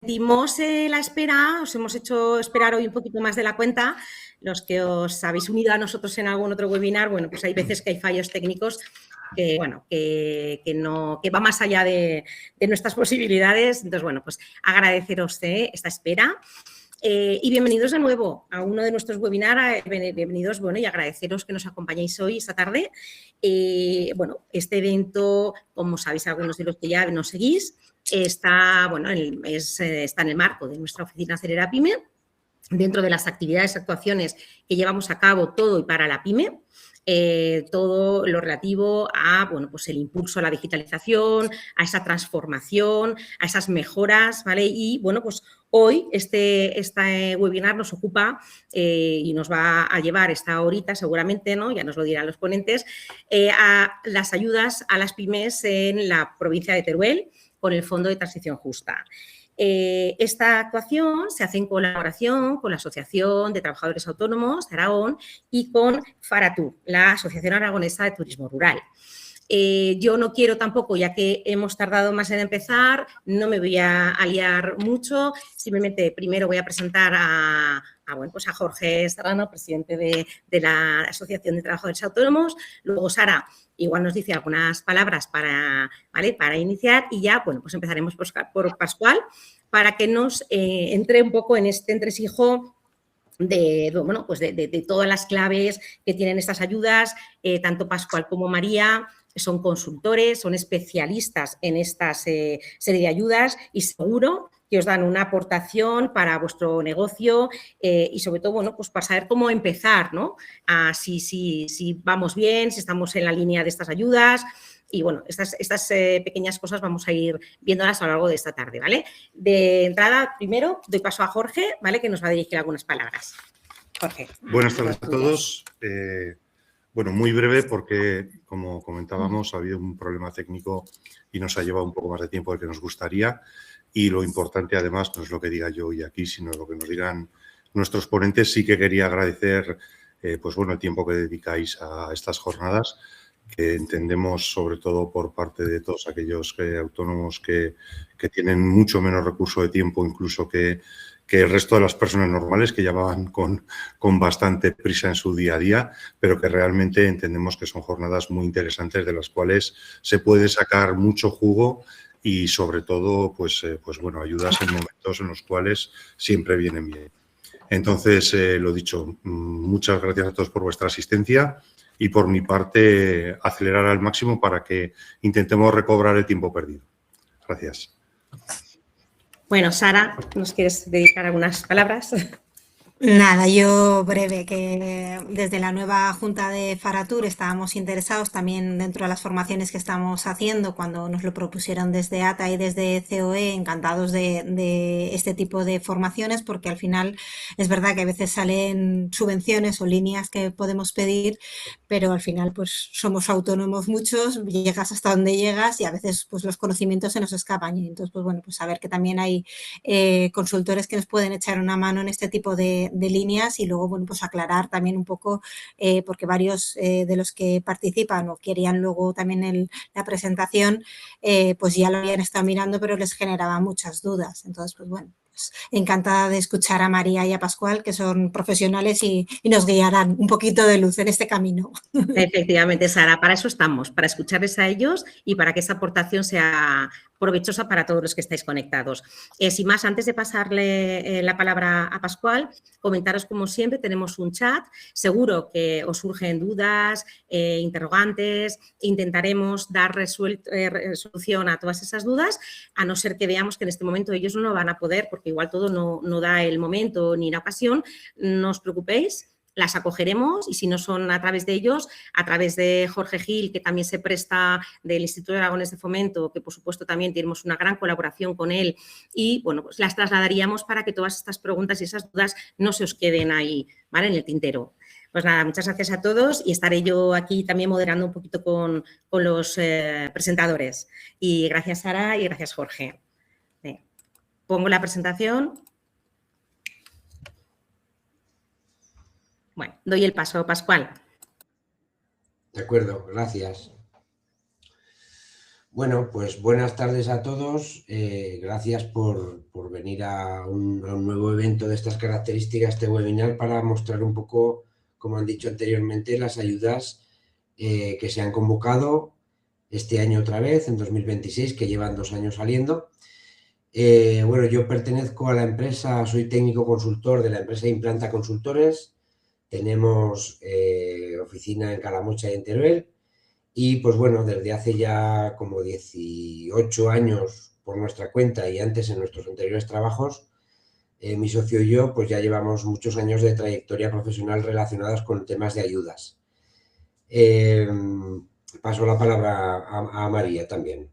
Dimos la espera, os hemos hecho esperar hoy un poquito más de la cuenta. Los que os habéis unido a nosotros en algún otro webinar, bueno, pues hay veces que hay fallos técnicos que, bueno, que va más allá de nuestras posibilidades. Entonces, bueno, pues agradeceros esta espera. Y bienvenidos de nuevo a uno de nuestros webinars. Bienvenidos, bueno, y agradeceros que nos acompañéis hoy, esta tarde. Bueno, este evento, como sabéis algunos de los que ya nos seguís, está, bueno, está en el marco de nuestra oficina Acelera Pyme, dentro de las actividades y actuaciones que llevamos a cabo todo y para la pyme. Todo lo relativo a, bueno, pues el impulso a la digitalización, a esa transformación, a esas mejoras, ¿vale? Y, bueno, pues hoy este webinar nos ocupa y nos va a llevar esta horita seguramente, ¿no? Ya nos lo dirán los ponentes, a las ayudas a las pymes en la provincia de Teruel con el Fondo de Transición Justa. Esta actuación se hace en colaboración con la Asociación de Trabajadores Autónomos de Aragón y con Faratur, la Asociación Aragonesa de Turismo Rural. Yo no quiero tampoco, ya que hemos tardado más en empezar, no me voy a liar mucho, simplemente primero voy a presentar a Jorge Serrano, presidente de la Asociación de Trabajadores Autónomos, luego Sara igual nos dice algunas palabras para iniciar y ya, bueno, pues empezaremos por Pascual para que nos entre un poco en este entresijo de todas las claves que tienen estas ayudas. Tanto Pascual como María son consultores, son especialistas en esta serie de ayudas y seguro que os dan una aportación para vuestro negocio y sobre todo, bueno, pues para saber cómo empezar, ¿no? Si vamos bien, si estamos en la línea de estas ayudas. Y, bueno, estas pequeñas cosas vamos a ir viéndolas a lo largo de esta tarde, ¿vale? De entrada, primero, doy paso a Jorge, ¿vale? Que nos va a dirigir algunas palabras. Jorge. Buenas tardes a todos. Bueno, muy breve porque, como comentábamos, ha habido un problema técnico y nos ha llevado un poco más de tiempo del que nos gustaría. Y lo importante, además, no es lo que diga yo hoy aquí, sino lo que nos digan nuestros ponentes. Sí que quería agradecer pues bueno, el tiempo que dedicáis a estas jornadas, que entendemos, sobre todo por parte de todos aquellos autónomos que tienen mucho menos recurso de tiempo incluso que el resto de las personas normales, que ya van con bastante prisa en su día a día, pero que realmente entendemos que son jornadas muy interesantes de las cuales se puede sacar mucho jugo y, sobre todo, pues bueno, ayudas en momentos en los cuales siempre vienen bien. Entonces, lo dicho, muchas gracias a todos por vuestra asistencia y, por mi parte, acelerar al máximo para que intentemos recobrar el tiempo perdido. Gracias. Bueno, Sara, ¿nos quieres dedicar algunas palabras? Nada, yo breve, que desde la nueva Junta de Faratur estábamos interesados también dentro de las formaciones que estamos haciendo cuando nos lo propusieron desde ATA y desde COE, encantados de este tipo de formaciones, porque al final es verdad que a veces salen subvenciones o líneas que podemos pedir, pero al final pues somos autónomos muchos, llegas hasta donde llegas y a veces pues los conocimientos se nos escapan. Y entonces pues bueno, pues saber que también hay consultores que nos pueden echar una mano en este tipo de líneas y luego, bueno, pues aclarar también un poco, porque varios de los que participan o querían luego también la presentación, pues ya lo habían estado mirando, pero les generaba muchas dudas. Entonces, pues bueno, pues encantada de escuchar a María y a Pascual, que son profesionales y nos guiarán un poquito de luz en este camino. Efectivamente, Sara, para eso estamos, para escucharles a ellos y para que esa aportación sea provechosa para todos los que estáis conectados. Sin más, antes de pasarle la palabra a Pascual, comentaros como siempre, tenemos un chat, seguro que os surgen dudas, interrogantes, intentaremos dar solución a todas esas dudas, a no ser que veamos que en este momento ellos no van a poder, porque igual todo no da el momento ni la ocasión, no os preocupéis. Las acogeremos y si no son a través de ellos, a través de Jorge Gil, que también se presta del Instituto de Aragones de Fomento, que por supuesto también tenemos una gran colaboración con él y, bueno, pues las trasladaríamos para que todas estas preguntas y esas dudas no se os queden ahí, ¿vale? En el tintero. Pues nada, muchas gracias a todos y estaré yo aquí también moderando un poquito con los presentadores. Y gracias, Sara, y gracias, Jorge. Pongo la presentación. Bueno, doy el paso, Pascual. De acuerdo, gracias. Bueno, pues buenas tardes a todos. Gracias por venir a un nuevo evento de estas características, este webinar, para mostrar un poco, como han dicho anteriormente, las ayudas que se han convocado este año otra vez, en 2026, que llevan 2 años saliendo. Bueno, yo pertenezco a la empresa, soy técnico consultor de la empresa Implanta Consultores. Tenemos oficina en Calamocha y en Teruel. Y pues bueno, desde hace ya como 18 años por nuestra cuenta y antes en nuestros anteriores trabajos, mi socio y yo pues ya llevamos muchos años de trayectoria profesional relacionadas con temas de ayudas. Paso la palabra a María también.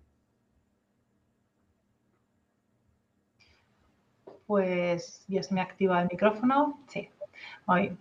Pues ya se me activa el micrófono. Sí.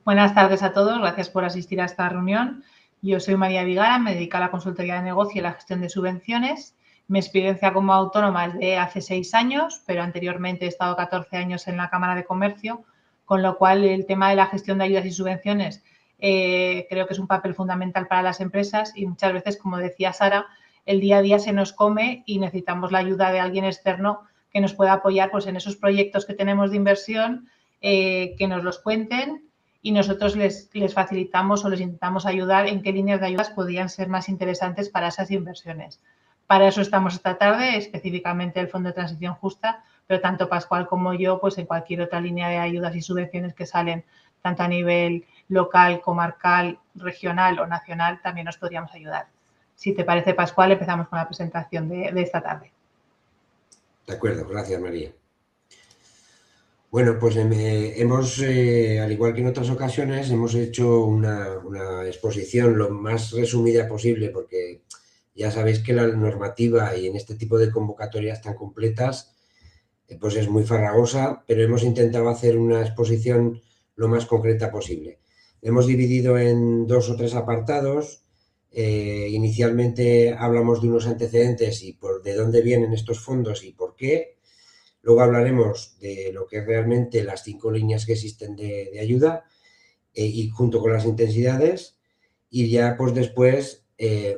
Buenas tardes a todos. Gracias por asistir a esta reunión. Yo soy María Vigara, me dedico a la consultoría de negocio y la gestión de subvenciones. Mi experiencia como autónoma es de hace 6 años, pero anteriormente he estado 14 años en la Cámara de Comercio, con lo cual el tema de la gestión de ayudas y subvenciones creo que es un papel fundamental para las empresas y muchas veces, como decía Sara, el día a día se nos come y necesitamos la ayuda de alguien externo que nos pueda apoyar pues, en esos proyectos que tenemos de inversión, que nos los cuenten y nosotros les facilitamos o les intentamos ayudar en qué líneas de ayudas podrían ser más interesantes para esas inversiones. Para eso estamos esta tarde, específicamente el Fondo de Transición Justa, pero tanto Pascual como yo, pues en cualquier otra línea de ayudas y subvenciones que salen, tanto a nivel local, comarcal, regional o nacional, también nos podríamos ayudar. Si te parece, Pascual, empezamos con la presentación de esta tarde. De acuerdo, gracias María. Bueno, pues hemos, al igual que en otras ocasiones, hemos hecho una exposición lo más resumida posible, porque ya sabéis que la normativa y en este tipo de convocatorias tan completas, pues es muy farragosa, pero hemos intentado hacer una exposición lo más concreta posible. Hemos dividido en 2 o 3 apartados. Inicialmente hablamos de unos antecedentes y de dónde vienen estos fondos y por qué. Luego hablaremos de lo que es realmente las 5 líneas que existen de ayuda y junto con las intensidades. Y ya pues después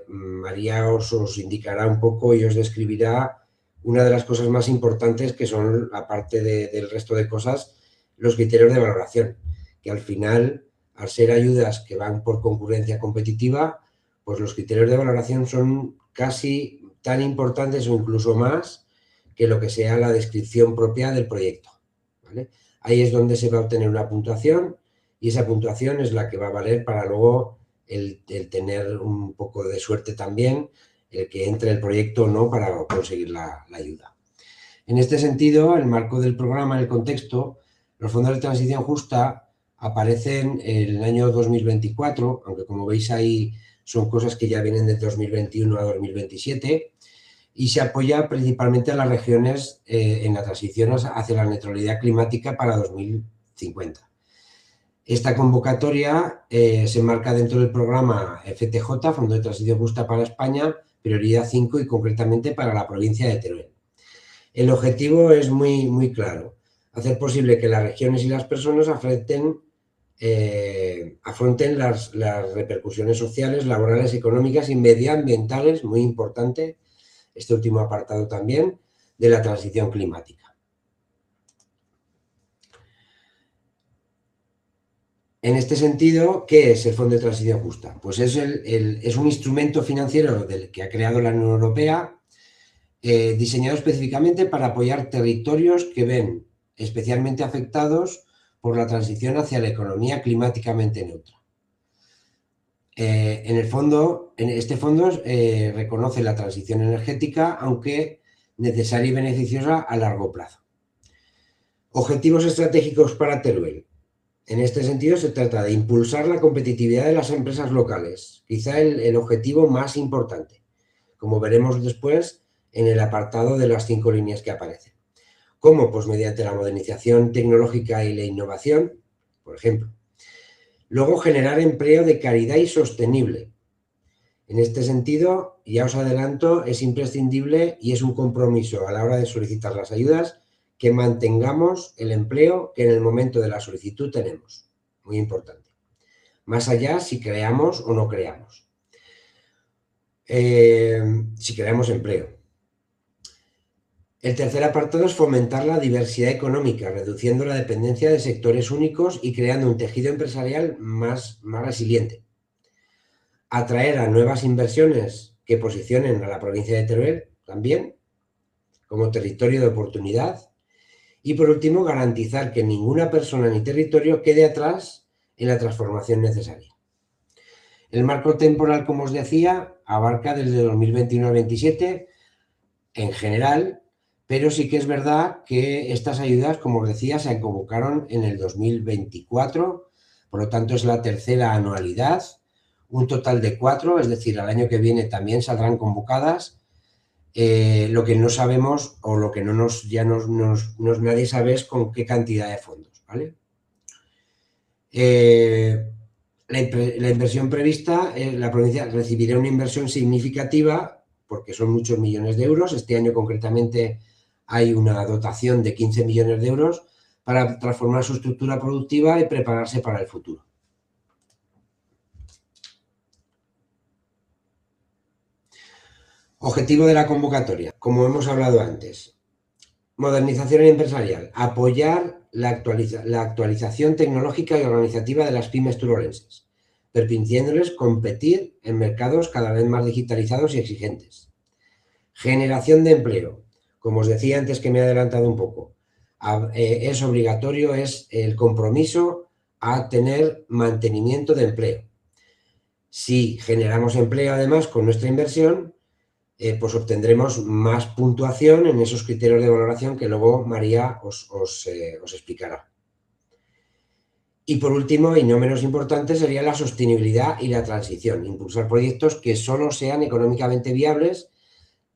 María os indicará un poco y os describirá una de las cosas más importantes que son, aparte del resto de cosas, los criterios de valoración, que al final, al ser ayudas que van por concurrencia competitiva, pues los criterios de valoración son casi tan importantes o incluso más que lo que sea la descripción propia del proyecto, ¿vale? Ahí es donde se va a obtener una puntuación y esa puntuación es la que va a valer para luego el tener un poco de suerte también, el que entre el proyecto o no para conseguir la ayuda. En este sentido, el marco del programa, el contexto, los fondos de transición justa aparecen en el año 2024, aunque como veis ahí son cosas que ya vienen de 2021 a 2027, y se apoya principalmente a las regiones en la transición hacia la neutralidad climática para 2050. Esta convocatoria se enmarca dentro del programa FTJ, Fondo de Transición Justa para España, prioridad 5 y concretamente para la provincia de Teruel. El objetivo es muy claro, hacer posible que las regiones y las personas afronten las repercusiones sociales, laborales, económicas y medioambientales, muy importante, este último apartado también, de la transición climática. En este sentido, ¿qué es el Fondo de Transición Justa? Pues es un instrumento financiero que ha creado la Unión Europea, diseñado específicamente para apoyar territorios que ven especialmente afectados por la transición hacia la economía climáticamente neutra. En este fondo reconoce la transición energética, aunque necesaria y beneficiosa a largo plazo. Objetivos estratégicos para Teruel. En este sentido, se trata de impulsar la competitividad de las empresas locales, quizá el objetivo más importante, como veremos después en el apartado de las 5 líneas que aparecen. ¿Cómo? Pues mediante la modernización tecnológica y la innovación, por ejemplo. Luego, generar empleo de calidad y sostenible. En este sentido, ya os adelanto, es imprescindible y es un compromiso a la hora de solicitar las ayudas que mantengamos el empleo que en el momento de la solicitud tenemos. Muy importante. Más allá si creamos o no creamos. Si creamos empleo. El tercer apartado es fomentar la diversidad económica, reduciendo la dependencia de sectores únicos y creando un tejido empresarial más resiliente. Atraer a nuevas inversiones que posicionen a la provincia de Teruel también como territorio de oportunidad. Y por último, garantizar que ninguna persona ni territorio quede atrás en la transformación necesaria. El marco temporal, como os decía, abarca desde 2021 al 2027 en general, pero sí que es verdad que estas ayudas, como os decía, se convocaron en el 2024, por lo tanto es la tercera anualidad, un total de 4, es decir, al año que viene también saldrán convocadas. Lo que no sabemos o lo que nadie sabe es con qué cantidad de fondos, ¿vale? La inversión prevista, la provincia recibirá una inversión significativa porque son muchos millones de euros. Este año concretamente hay una dotación de 15 millones de euros para transformar su estructura productiva y prepararse para el futuro. Objetivo de la convocatoria, como hemos hablado antes. Modernización empresarial. Apoyar la actualización tecnológica y organizativa de las pymes turolenses, permitiéndoles competir en mercados cada vez más digitalizados y exigentes. Generación de empleo. Como os decía antes, que me he adelantado un poco, es obligatorio, es el compromiso a tener mantenimiento de empleo. Si generamos empleo además con nuestra inversión, pues obtendremos más puntuación en esos criterios de valoración que luego María os explicará. Y por último, y no menos importante, sería la sostenibilidad y la transición. Impulsar proyectos que solo sean económicamente viables,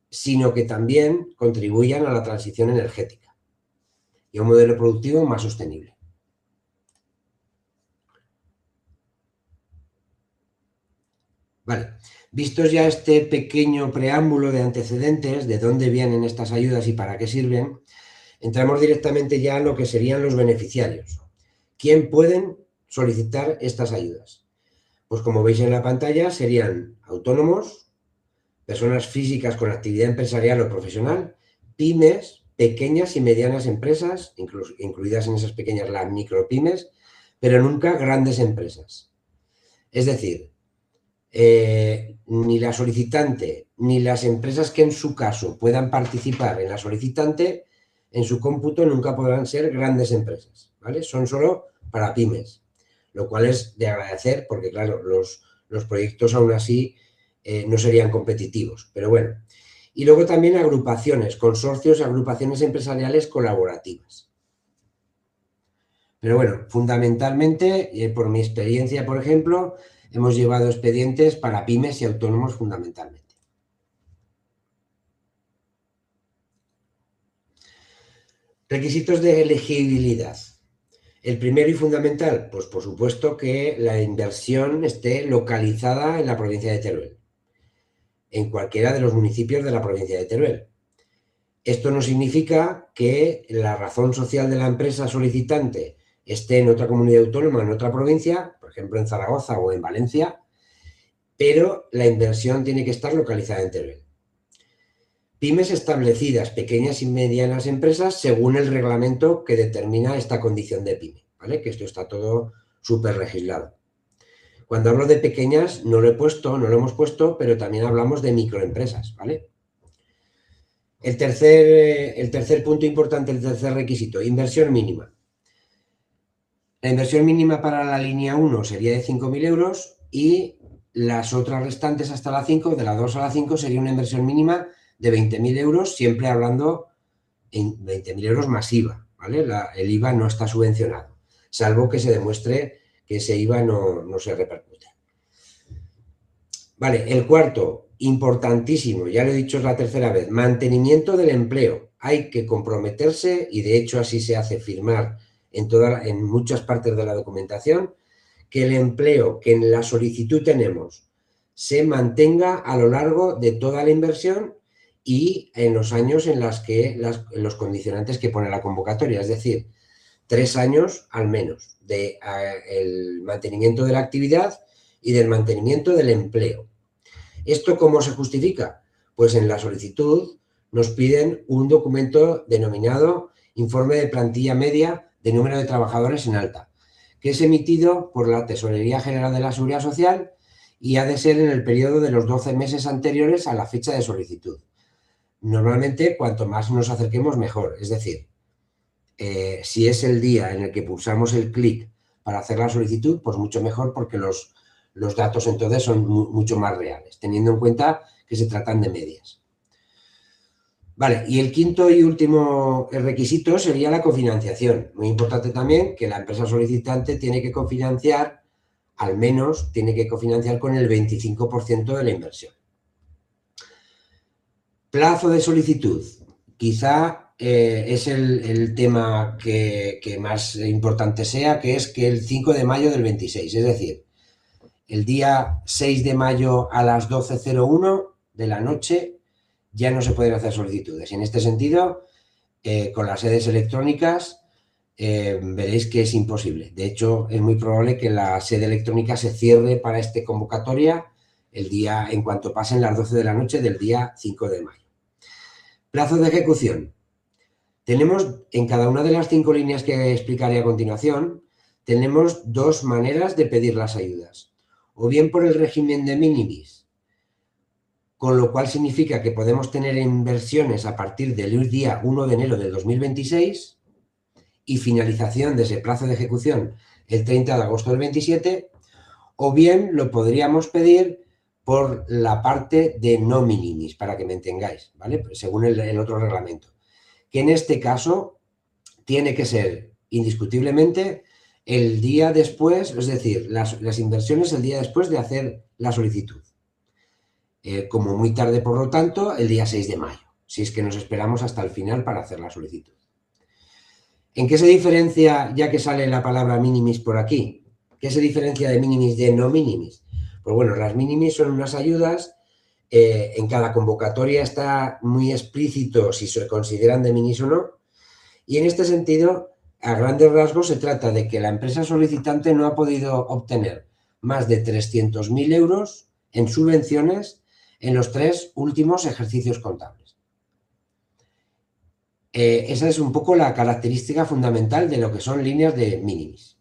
sino que también contribuyan a la transición energética y a un modelo productivo más sostenible. Vale. Vistos ya este pequeño preámbulo de antecedentes, de dónde vienen estas ayudas y para qué sirven, entramos directamente ya en lo que serían los beneficiarios. ¿Quién pueden solicitar estas ayudas? Pues como veis en la pantalla, serían autónomos, personas físicas con actividad empresarial o profesional, pymes, pequeñas y medianas empresas, incluidas en esas pequeñas las micropymes, pero nunca grandes empresas. Es decir, ni la solicitante ni las empresas que en su caso puedan participar en la solicitante, en su cómputo nunca podrán ser grandes empresas, ¿vale? Son solo para pymes, lo cual es de agradecer porque, claro, los proyectos aún así no serían competitivos, pero bueno. Y luego también agrupaciones, consorcios y agrupaciones empresariales colaborativas. Pero bueno, fundamentalmente, por mi experiencia, por ejemplo, hemos llevado expedientes para pymes y autónomos fundamentalmente. Requisitos de elegibilidad. El primero y fundamental, pues por supuesto que la inversión esté localizada en la provincia de Teruel, en cualquiera de los municipios de la provincia de Teruel. Esto no significa que la razón social de la empresa solicitante esté en otra comunidad autónoma, en otra provincia, por ejemplo en Zaragoza o en Valencia, pero la inversión tiene que estar localizada en Teruel. Pymes establecidas, pequeñas y medianas empresas, según el reglamento que determina esta condición de pyme, ¿vale? Que esto está todo súper legislado. Cuando hablo de pequeñas, no lo hemos puesto, pero también hablamos de microempresas, ¿vale? El tercer punto importante, el tercer requisito, inversión mínima. La inversión mínima para la línea 1 sería de 5.000 euros y las otras restantes hasta la 5, de la 2 a la 5, sería una inversión mínima de 20.000 euros, siempre hablando en 20.000 euros más IVA, ¿vale? El IVA no está subvencionado, salvo que se demuestre que ese IVA no se repercute. Vale, el cuarto, importantísimo, ya lo he dicho, es la tercera vez, mantenimiento del empleo. Hay que comprometerse, y de hecho así se hace firmar en muchas partes de la documentación, que el empleo que en la solicitud tenemos se mantenga a lo largo de toda la inversión y en los años en los condicionantes que pone la convocatoria, es decir, 3 años al menos del mantenimiento de la actividad y del mantenimiento del empleo. ¿Esto cómo se justifica? Pues en la solicitud nos piden un documento denominado Informe de Plantilla Media de Número de Trabajadores en Alta, que es emitido por la Tesorería General de la Seguridad Social y ha de ser en el periodo de los 12 meses anteriores a la fecha de solicitud. Normalmente, cuanto más nos acerquemos, mejor. Es decir, si es el día en el que pulsamos el clic para hacer la solicitud, pues mucho mejor, porque los datos entonces son mucho más reales, teniendo en cuenta que se tratan de medias. Vale, y el quinto y último requisito sería la cofinanciación. Muy importante también que la empresa solicitante tiene que cofinanciar, al menos tiene que cofinanciar con el 25% de la inversión. Plazo de solicitud. Quizá es el tema que más importante sea, que es que el 5 de mayo del 26, es decir, el día 6 de mayo a las 12:01 de la noche ya no se pueden hacer solicitudes. Y en este sentido, con las sedes electrónicas, veréis que es imposible. De hecho, es muy probable que la sede electrónica se cierre para esta convocatoria el día, en cuanto pasen las 12 de la noche del día 5 de mayo. Plazo de ejecución. Tenemos, en cada una de las 5 líneas que explicaré a continuación, tenemos 2 maneras de pedir las ayudas. O bien por el régimen de minimis, con lo cual significa que podemos tener inversiones a partir del día 1 de enero del 2026 y finalización de ese plazo de ejecución el 30 de agosto del 27, o bien lo podríamos pedir por la parte de no minimis, para que me entendáis, ¿vale? Según el otro reglamento, que en este caso tiene que ser indiscutiblemente el día después, es decir, las inversiones el día después de hacer la solicitud. Como muy tarde, por lo tanto, el día 6 de mayo, si es que nos esperamos hasta el final para hacer la solicitud. ¿En qué se diferencia, ya que sale la palabra minimis por aquí? ¿Qué se diferencia de minimis de no minimis? Pues bueno, las minimis son unas ayudas, en cada convocatoria está muy explícito si se consideran de minimis o no, y en este sentido, a grandes rasgos, se trata de que la empresa solicitante no ha podido obtener más de 300.000 euros en subvenciones en los 3 últimos ejercicios contables. Esa es un poco la característica fundamental de lo que son líneas de minimis.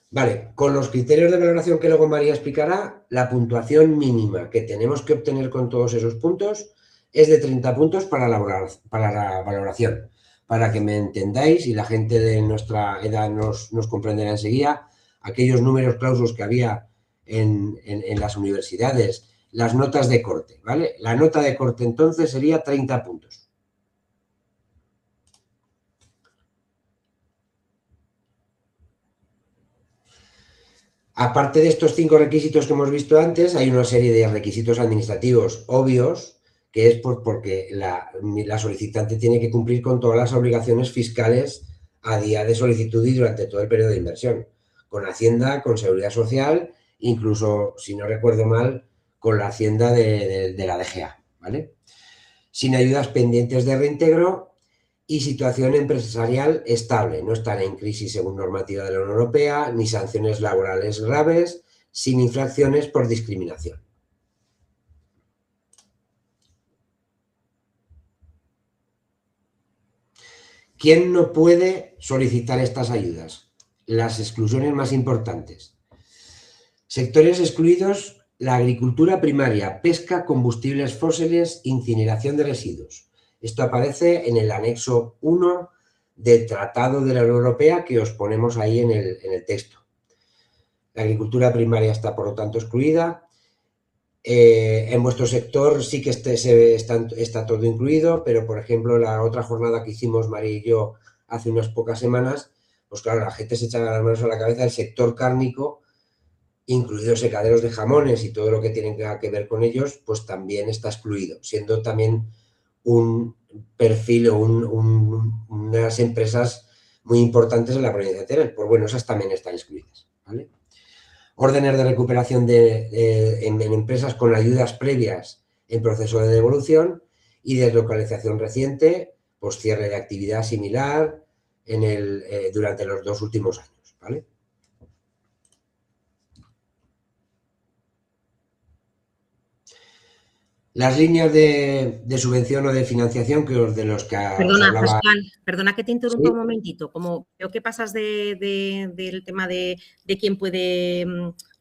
Vale, con los criterios de valoración que luego María explicará, la puntuación mínima que tenemos que obtener con todos esos puntos es de 30 puntos para la valoración. Para que me entendáis y la gente de nuestra edad nos comprenderá enseguida, aquellos números clausus que había en las universidades, las notas de corte, ¿vale? La nota de corte entonces sería 30 puntos. Aparte de estos 5 requisitos que hemos visto antes, hay una serie de requisitos administrativos obvios, que es porque la solicitante tiene que cumplir con todas las obligaciones fiscales a día de solicitud y durante todo el periodo de inversión, con Hacienda, con Seguridad Social, incluso, si no recuerdo mal, con la Hacienda de la DGA, ¿vale? Sin ayudas pendientes de reintegro y situación empresarial estable, no estar en crisis según normativa de la Unión Europea, ni sanciones laborales graves, sin infracciones por discriminación. ¿Quién no puede solicitar estas ayudas? Las exclusiones más importantes. Sectores excluidos: la agricultura primaria, pesca, combustibles fósiles, incineración de residuos. Esto aparece en el anexo 1 del Tratado de la Unión Europea que os ponemos ahí en el texto. La agricultura primaria está, por lo tanto, excluida. En vuestro sector sí que está todo incluido, pero, por ejemplo, la otra jornada que hicimos María y yo hace unas pocas semanas, pues claro, la gente se echa las manos a la cabeza. El sector cárnico, incluidos secaderos de jamones y todo lo que tiene que ver con ellos, pues también está excluido, siendo también un perfil o unas empresas muy importantes en la provincia de Teruel. Pues bueno, esas también están excluidas, ¿vale? Órdenes de recuperación en empresas con ayudas previas en proceso de devolución y deslocalización reciente, pues cierre de actividad similar durante los 2 últimos años, ¿vale? Las líneas de subvención o de financiación de los que os hablaba. Pascual, perdona que te interrumpa ¿Sí? un momentito. Como veo que pasas del tema de quién puede,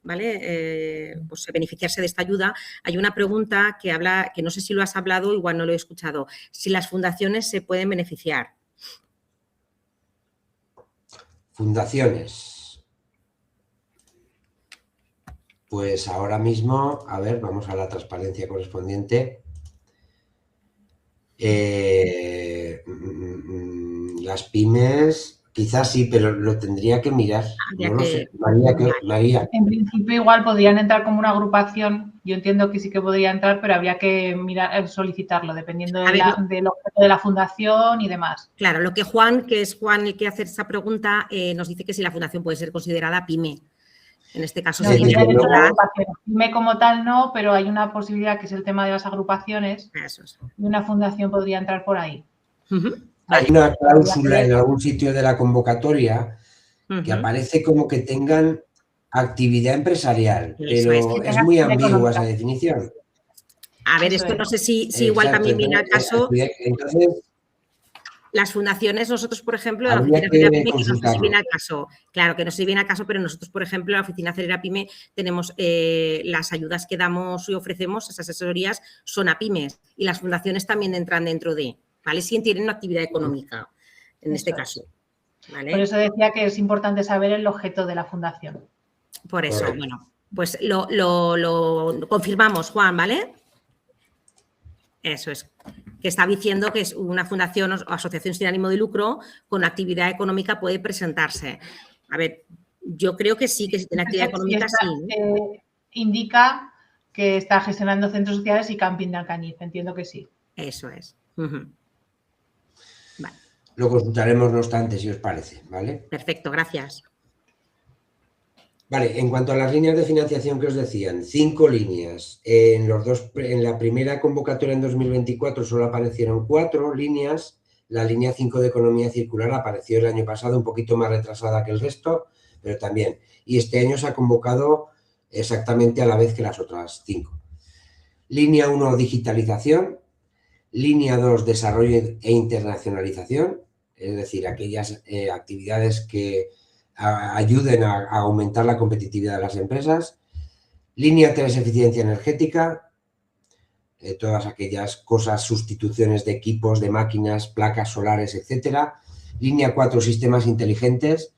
¿vale? Pues beneficiarse de esta ayuda, hay una pregunta que habla, que no sé si lo has hablado, igual no lo he escuchado. Si las fundaciones se pueden beneficiar. Fundaciones. Pues ahora mismo, a ver, vamos a la transparencia correspondiente. Las pymes, quizás sí, pero lo tendría que mirar. No lo sé. María. En principio igual podrían entrar como una agrupación. Yo entiendo que sí que podría entrar, pero habría que mirar, solicitarlo, dependiendo del objeto de la fundación y demás. Claro, lo que Juan, que es Juan el que hace esa pregunta, nos dice que si la fundación puede ser considerada pyme. En este caso no, sería pyme como tal no, pero hay una posibilidad que es el tema de las agrupaciones. Eso es. Y una fundación podría entrar por ahí. Hay una cláusula en algún sitio de la convocatoria que aparece como que tengan actividad empresarial, pero es muy ambigua esa definición. A ver, esto no sé si igual también viene al caso. Entonces, las fundaciones, nosotros, por ejemplo, la oficina Acelera Pyme, que no sé si viene al caso, claro que no sé si viene al caso, pero nosotros, por ejemplo, en la oficina Acelera Pyme tenemos las ayudas que damos y ofrecemos, esas asesorías, son a pymes y las fundaciones también entran dentro de, ¿vale? Si tienen una actividad económica, en este caso. ¿Vale? Por eso decía que es importante saber el objeto de la fundación. Por eso, bueno, pues lo confirmamos, Juan, ¿vale? Eso es. Que está diciendo que es una fundación o asociación sin ánimo de lucro con actividad económica puede presentarse. A ver, yo creo que sí, que si tiene actividad económica, sí. Indica que está gestionando centros sociales y camping de Alcañiz, entiendo que sí. Eso es. Vale. Lo consultaremos, no obstante, si os parece, ¿vale? Perfecto, gracias. Vale, en cuanto a las líneas de financiación que os decían, 5 líneas. En la primera convocatoria en 2024 solo aparecieron 4 líneas. La línea 5 de economía circular apareció el año pasado un poquito más retrasada que el resto, pero también. Y este año se ha convocado exactamente a la vez que las otras 5. Línea 1, digitalización. Línea 2, desarrollo e internacionalización. Es decir, aquellas actividades que ayuden a aumentar la competitividad de las empresas. Línea 3, eficiencia energética, todas aquellas cosas, sustituciones de equipos, de máquinas, placas solares, etcétera. Línea 4, sistemas inteligentes,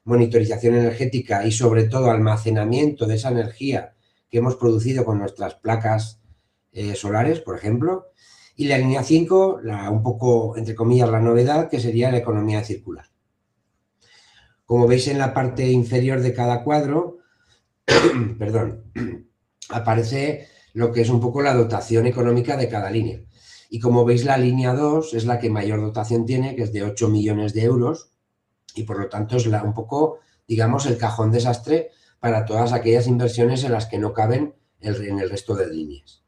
monitorización energética y sobre todo almacenamiento de esa energía que hemos producido con nuestras placas solares, por ejemplo. Y la línea 5, un poco, entre comillas, la novedad, que sería la economía circular. Como veis en la parte inferior de cada cuadro, perdón, aparece lo que es un poco la dotación económica de cada línea. Y como veis, la línea 2 es la que mayor dotación tiene, que es de 8 millones de euros, y por lo tanto es un poco, digamos, el cajón desastre para todas aquellas inversiones en las que no caben en el resto de líneas.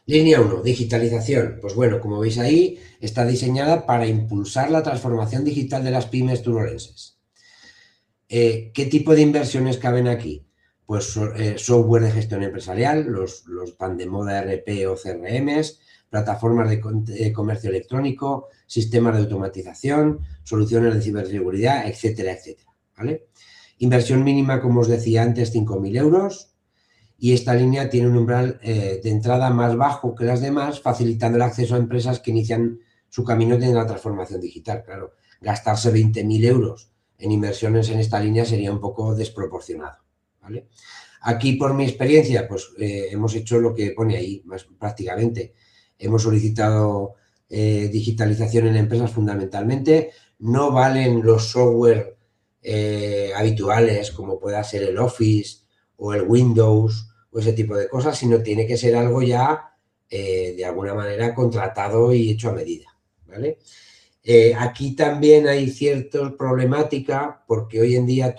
Línea 1, digitalización. Pues bueno, como veis ahí, está diseñada para impulsar la transformación digital de las pymes turolenses. ¿Qué tipo de inversiones caben aquí? Pues software de gestión empresarial, los pan de moda RP o CRMs, plataformas de comercio electrónico, sistemas de automatización, soluciones de ciberseguridad, etcétera, etcétera. ¿Vale? Inversión mínima, como os decía antes, 5.000 euros. Y esta línea tiene un umbral de entrada más bajo que las demás, facilitando el acceso a empresas que inician su camino de la transformación digital. Claro, gastarse 20.000 euros en inversiones en esta línea sería un poco desproporcionado, ¿vale? Aquí, por mi experiencia, pues hemos hecho lo que pone ahí, más prácticamente. Hemos solicitado digitalización en empresas fundamentalmente. No valen los software habituales, como pueda ser el Office o el Windows o ese tipo de cosas, sino tiene que ser algo ya de alguna manera contratado y hecho a medida, ¿vale? Aquí también hay cierta problemática porque hoy en día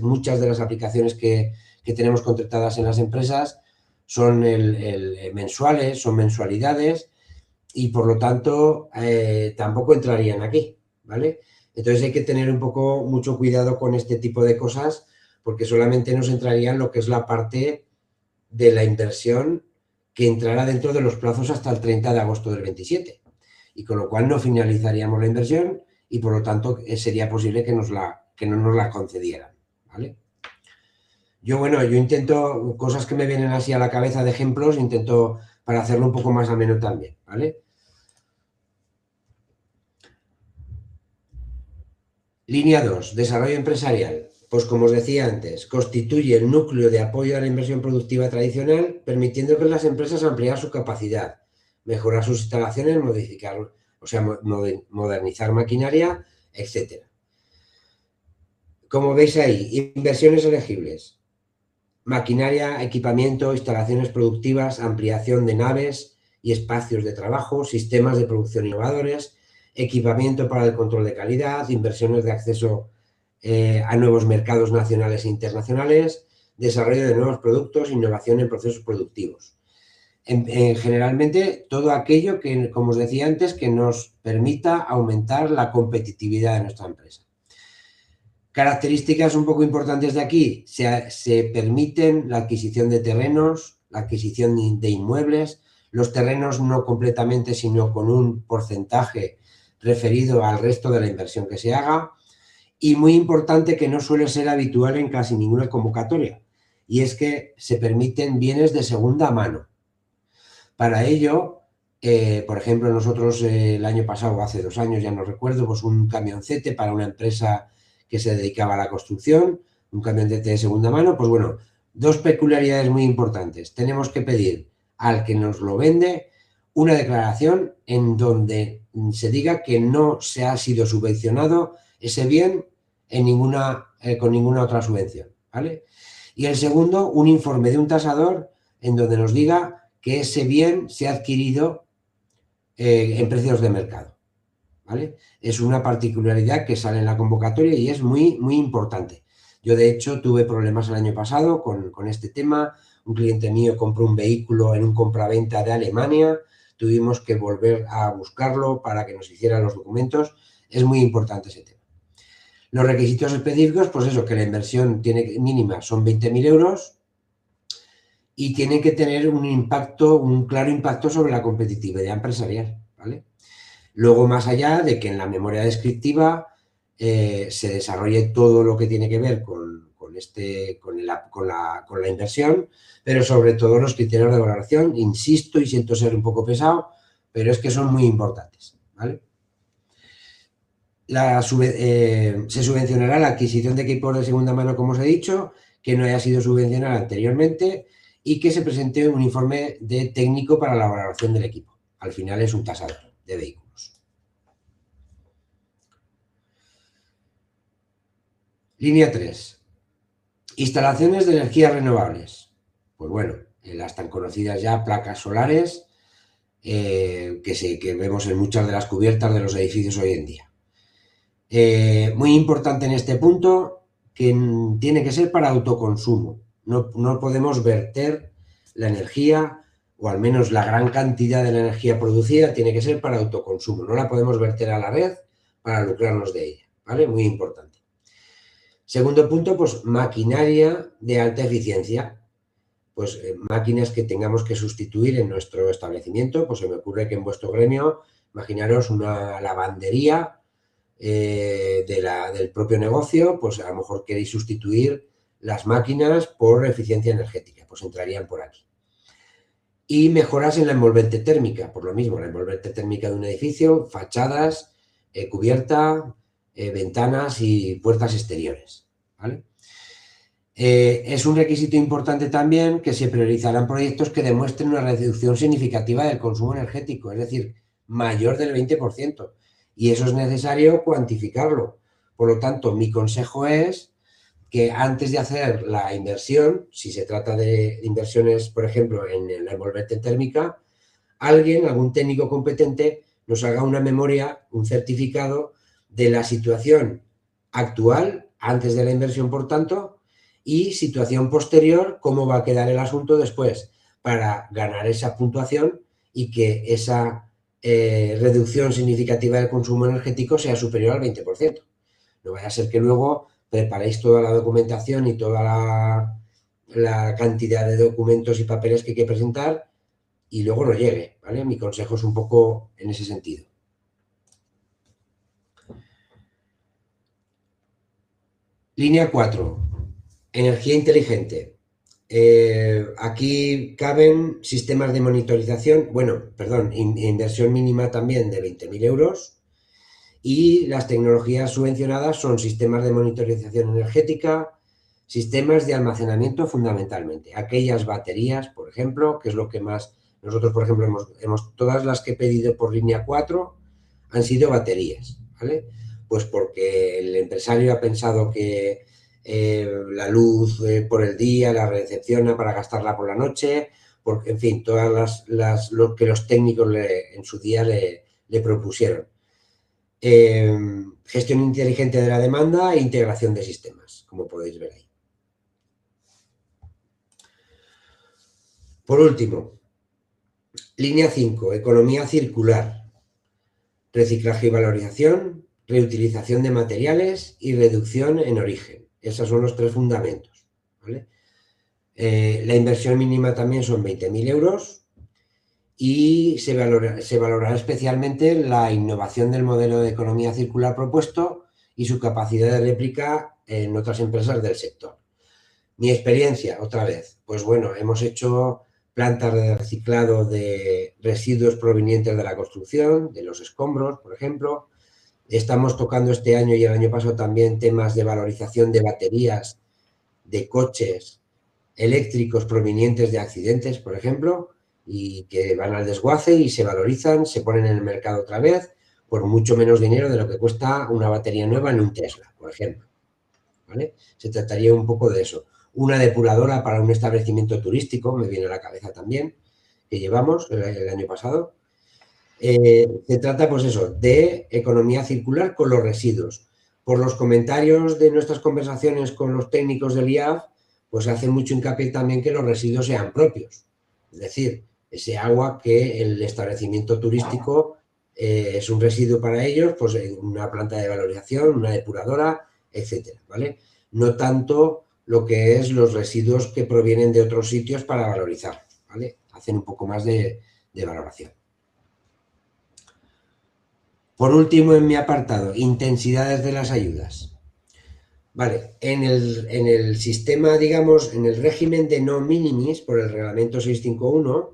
muchas de las aplicaciones que tenemos contratadas en las empresas son mensuales, son mensualidades y por lo tanto tampoco entrarían aquí, ¿vale? Entonces hay que tener mucho cuidado con este tipo de cosas, porque solamente nos entraría en lo que es la parte de la inversión que entrará dentro de los plazos hasta el 30 de agosto del 27. Y con lo cual no finalizaríamos la inversión y por lo tanto sería posible que no nos la concedieran, ¿vale? Yo intento, cosas que me vienen así a la cabeza de ejemplos, intento para hacerlo un poco más ameno también, ¿vale? Línea 2, desarrollo empresarial. Pues como os decía antes, constituye el núcleo de apoyo a la inversión productiva tradicional, permitiendo que las empresas amplíen su capacidad, mejorar sus instalaciones, modernizar maquinaria, etc. Como veis ahí, inversiones elegibles. Maquinaria, equipamiento, instalaciones productivas, ampliación de naves y espacios de trabajo, sistemas de producción innovadores, equipamiento para el control de calidad, inversiones de acceso a nuevos mercados nacionales e internacionales, desarrollo de nuevos productos, innovación en procesos productivos. Generalmente todo aquello que, como os decía antes, que nos permita aumentar la competitividad de nuestra empresa. Características un poco importantes de aquí, se permiten la adquisición de terrenos, la adquisición de inmuebles, los terrenos no completamente, sino con un porcentaje referido al resto de la inversión que se haga, y muy importante que no suele ser habitual en casi ninguna convocatoria, y es que se permiten bienes de segunda mano. Para ello, por ejemplo, nosotros el año pasado, hace 2 años, ya no recuerdo, pues un camioncete para una empresa que se dedicaba a la construcción, un camioncete de segunda mano, pues bueno, 2 peculiaridades muy importantes. Tenemos que pedir al que nos lo vende una declaración en donde se diga que no se ha sido subvencionado ese bien con ninguna otra subvención, ¿vale? Y el segundo, un informe de un tasador en donde nos diga que ese bien se ha adquirido en precios de mercado, ¿vale? Es una particularidad que sale en la convocatoria y es muy, muy importante. Yo, de hecho, tuve problemas el año pasado con este tema. Un cliente mío compró un vehículo en un compraventa de Alemania. Tuvimos que volver a buscarlo para que nos hicieran los documentos. Es muy importante ese tema. Los requisitos específicos, pues eso, que la inversión mínima son 20.000 euros y tiene que tener un claro impacto sobre la competitividad empresarial, ¿vale? Luego, más allá de que en la memoria descriptiva se desarrolle todo lo que tiene que ver con la inversión, pero sobre todo los criterios de valoración, insisto y siento ser un poco pesado, pero es que son muy importantes, ¿vale? Se subvencionará la adquisición de equipos de segunda mano, como os he dicho, que no haya sido subvencionada anteriormente y que se presente un informe técnico para la valoración del equipo. Al final es un tasador de vehículos. Línea 3. Instalaciones de energías renovables. Pues bueno, las tan conocidas ya placas solares que vemos en muchas de las cubiertas de los edificios hoy en día. Muy importante en este punto, que tiene que ser para autoconsumo. No podemos verter la energía, o al menos la gran cantidad de la energía producida tiene que ser para autoconsumo. No la podemos verter a la red para lucrarnos de ella, ¿vale? Muy importante. Segundo punto, pues maquinaria de alta eficiencia. Pues máquinas que tengamos que sustituir en nuestro establecimiento. Pues se me ocurre que en vuestro gremio, imaginaros una lavandería del propio negocio, pues a lo mejor queréis sustituir las máquinas por eficiencia energética, pues entrarían por aquí. Y mejoras en la envolvente térmica, por lo mismo, la envolvente térmica de un edificio, fachadas, cubierta, ventanas y puertas exteriores, ¿vale? Es un requisito importante también que se priorizarán proyectos que demuestren una reducción significativa del consumo energético, es decir, mayor del 20%. Y eso es necesario cuantificarlo. Por lo tanto, mi consejo es que antes de hacer la inversión, si se trata de inversiones, por ejemplo, en la envolvente térmica, algún técnico competente, nos haga una memoria, un certificado de la situación actual, antes de la inversión, por tanto, y situación posterior, cómo va a quedar el asunto después, para ganar esa puntuación y que esa reducción significativa del consumo energético sea superior al 20%. No vaya a ser que luego preparéis toda la documentación y toda la cantidad de documentos y papeles que hay que presentar y luego no llegue, ¿vale? Mi consejo es un poco en ese sentido. Línea 4, energía inteligente. Aquí caben sistemas de monitorización, inversión mínima también de 20.000 euros, y las tecnologías subvencionadas son sistemas de monitorización energética, sistemas de almacenamiento fundamentalmente, aquellas baterías, por ejemplo, que es lo que más nosotros, por ejemplo, todas las que he pedido por línea 4 han sido baterías, ¿vale? Pues porque el empresario ha pensado que la luz por el día la recepciona para gastarla por la noche, porque, en fin, todas lo que los técnicos en su día le propusieron. Gestión inteligente de la demanda e integración de sistemas, como podéis ver ahí. Por último, línea 5, economía circular, reciclaje y valorización, reutilización de materiales y reducción en origen. Esos son los 3 fundamentos, ¿vale? La inversión mínima también son 20.000 euros y se valorará especialmente la innovación del modelo de economía circular propuesto y su capacidad de réplica en otras empresas del sector. Mi experiencia, otra vez, pues bueno, hemos hecho plantas de reciclado de residuos provenientes de la construcción, de los escombros, por ejemplo. Estamos tocando este año y el año pasado también temas de valorización de baterías de coches eléctricos provenientes de accidentes, por ejemplo, y que van al desguace y se valorizan, se ponen en el mercado otra vez por mucho menos dinero de lo que cuesta una batería nueva en un Tesla, por ejemplo, ¿vale? Se trataría un poco de eso. Una depuradora para un establecimiento turístico, me viene a la cabeza también, que llevamos el año pasado. Se trata, pues eso, de economía circular con los residuos. Por los comentarios de nuestras conversaciones con los técnicos del IAF, pues hace mucho hincapié también que los residuos sean propios. Es decir, ese agua que el establecimiento turístico es un residuo para ellos, pues una planta de valorización, una depuradora, etcétera, ¿vale? No tanto lo que es los residuos que provienen de otros sitios para valorizar, ¿vale? Hacen un poco más de valoración. Por último, en mi apartado, intensidades de las ayudas. Vale, en el sistema, digamos, en el régimen de no minimis, por el reglamento 651,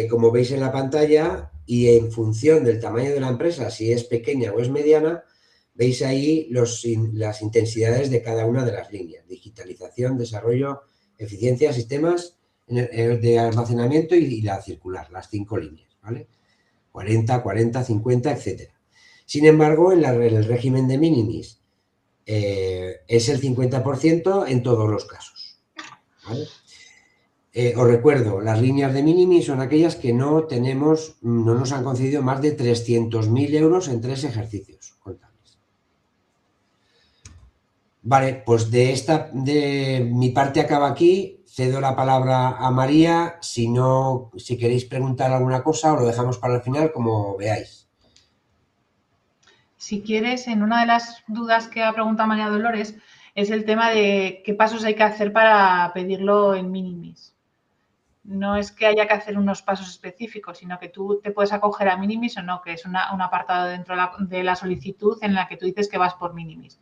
como veis en la pantalla, y en función del tamaño de la empresa, si es pequeña o es mediana, veis ahí las intensidades de cada una de las líneas. Digitalización, desarrollo, eficiencia, sistemas de almacenamiento y la circular, las 5 líneas, ¿vale? 40, 40, 50, etc. Sin embargo, en el régimen de minimis es el 50% en todos los casos, ¿vale? Os recuerdo, las líneas de minimis son aquellas que no nos han concedido más de 300.000 euros en 3 ejercicios contables. Vale, pues de mi parte acaba aquí. Cedo la palabra a María, si queréis preguntar alguna cosa o lo dejamos para el final, como veáis. Si quieres, en una de las dudas que ha preguntado María Dolores es el tema de qué pasos hay que hacer para pedirlo en minimis. No es que haya que hacer unos pasos específicos, sino que tú te puedes acoger a minimis o no, que es un apartado dentro de la solicitud en la que tú dices que vas por minimis.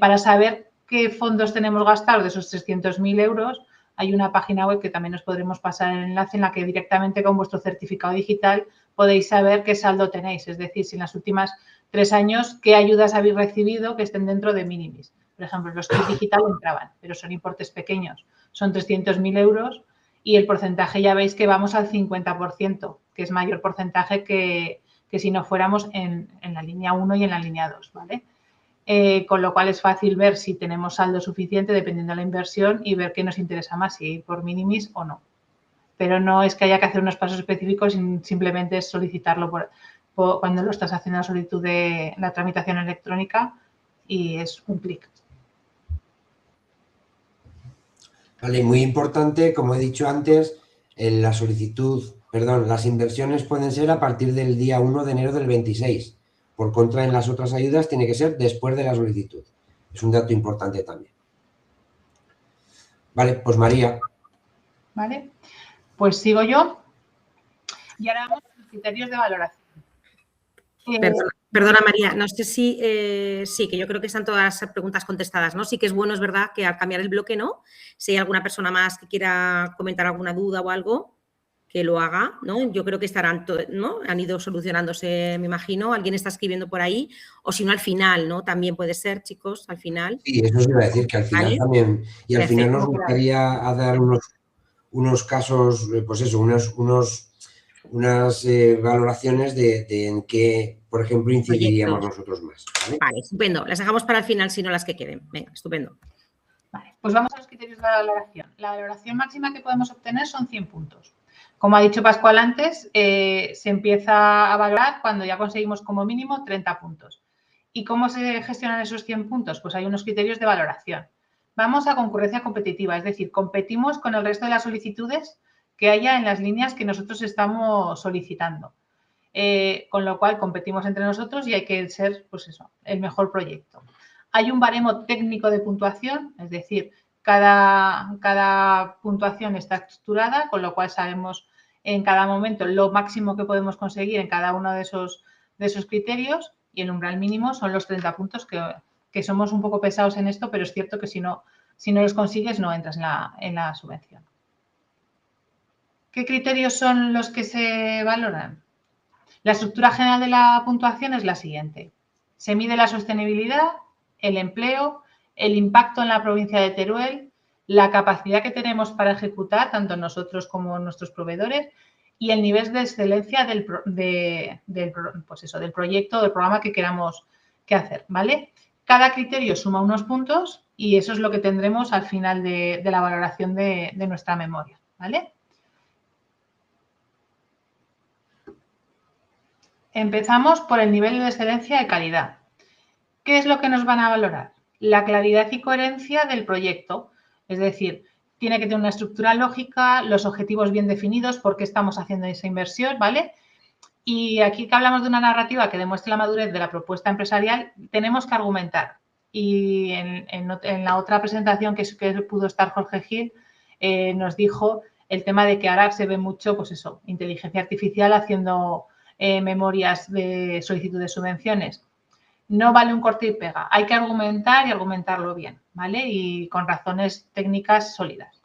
Para saber qué fondos tenemos gastados de esos 300.000 euros, hay una página web que también os podremos pasar el enlace en la que directamente con vuestro certificado digital podéis saber qué saldo tenéis. Es decir, si en los últimos 3 años, qué ayudas habéis recibido que estén dentro de minimis. Por ejemplo, los kits digital entraban, pero son importes pequeños. Son 300.000 euros y el porcentaje ya veis que vamos al 50%, que es mayor porcentaje que si no fuéramos en la línea 1 y en la línea 2, ¿vale? Con lo cual es fácil ver si tenemos saldo suficiente dependiendo de la inversión y ver qué nos interesa más, si ir por minimis o no. Pero no es que haya que hacer unos pasos específicos, simplemente es solicitarlo cuando lo estás haciendo la solicitud de la tramitación electrónica y es un clic. Vale, muy importante, como he dicho antes, en la solicitud, Perdón, las inversiones pueden ser a partir del día 1 de enero del 26. Por contra, en las otras ayudas tiene que ser después de la solicitud. Es un dato importante también. Vale, pues María. Vale, pues sigo yo. Y ahora vamos a los criterios de valoración. Perdona, María, no sé si sí, que yo creo que están todas las preguntas contestadas, ¿no? Sí que es bueno, es verdad, que al cambiar el bloque, ¿no? Si hay alguna persona más que quiera comentar alguna duda o algo, que lo haga, ¿no? Yo creo que estarán, ¿no? Han ido solucionándose, me imagino. Alguien está escribiendo por ahí, o si no, al final, ¿no? También puede ser, chicos, al final. Sí, eso os iba a decir, que al final ¿Vale? también, y al final nos Perfecto. gustaría dar unos casos, pues eso, unas valoraciones de en qué, por ejemplo, incidiríamos nosotros más. ¿Vale? Vale, estupendo. Las dejamos para el final, si no las que queden. Venga, estupendo. Vale, pues vamos a los criterios de la valoración. La valoración máxima que podemos obtener son 100 puntos. Como ha dicho Pascual antes, se empieza a valorar cuando ya conseguimos como mínimo 30 puntos. ¿Y cómo se gestionan esos 100 puntos? Pues hay unos criterios de valoración. Vamos a concurrencia competitiva, es decir, competimos con el resto de las solicitudes que haya en las líneas que nosotros estamos solicitando. Con lo cual competimos entre nosotros y hay que ser, pues eso, el mejor proyecto. Hay un baremo técnico de puntuación, es decir, cada puntuación está estructurada, con lo cual sabemos en cada momento lo máximo que podemos conseguir en cada uno de esos criterios, y el umbral mínimo son los 30 puntos, que somos un poco pesados en esto, pero es cierto que si no los consigues no entras en la subvención. ¿Qué criterios son los que se valoran? La estructura general de la puntuación es la siguiente. Se mide la sostenibilidad, el empleo, el impacto en la provincia de Teruel, la capacidad que tenemos para ejecutar, tanto nosotros como nuestros proveedores, y el nivel de excelencia del proyecto o del programa que queramos hacer, ¿vale? Cada criterio suma unos puntos y eso es lo que tendremos al final de la valoración de nuestra memoria, ¿vale? Empezamos por el nivel de excelencia de calidad. ¿Qué es lo que nos van a valorar? La claridad y coherencia del proyecto. Es decir, tiene que tener una estructura lógica, los objetivos bien definidos, por qué estamos haciendo esa inversión, ¿vale? Y aquí que hablamos de una narrativa que demuestre la madurez de la propuesta empresarial, tenemos que argumentar. Y en la otra presentación que pudo estar Jorge Gil, nos dijo el tema de que ahora se ve mucho, pues eso, inteligencia artificial haciendo memorias de solicitud de subvenciones. No vale un corte y pega, hay que argumentar y argumentarlo bien, ¿vale? Y con razones técnicas sólidas.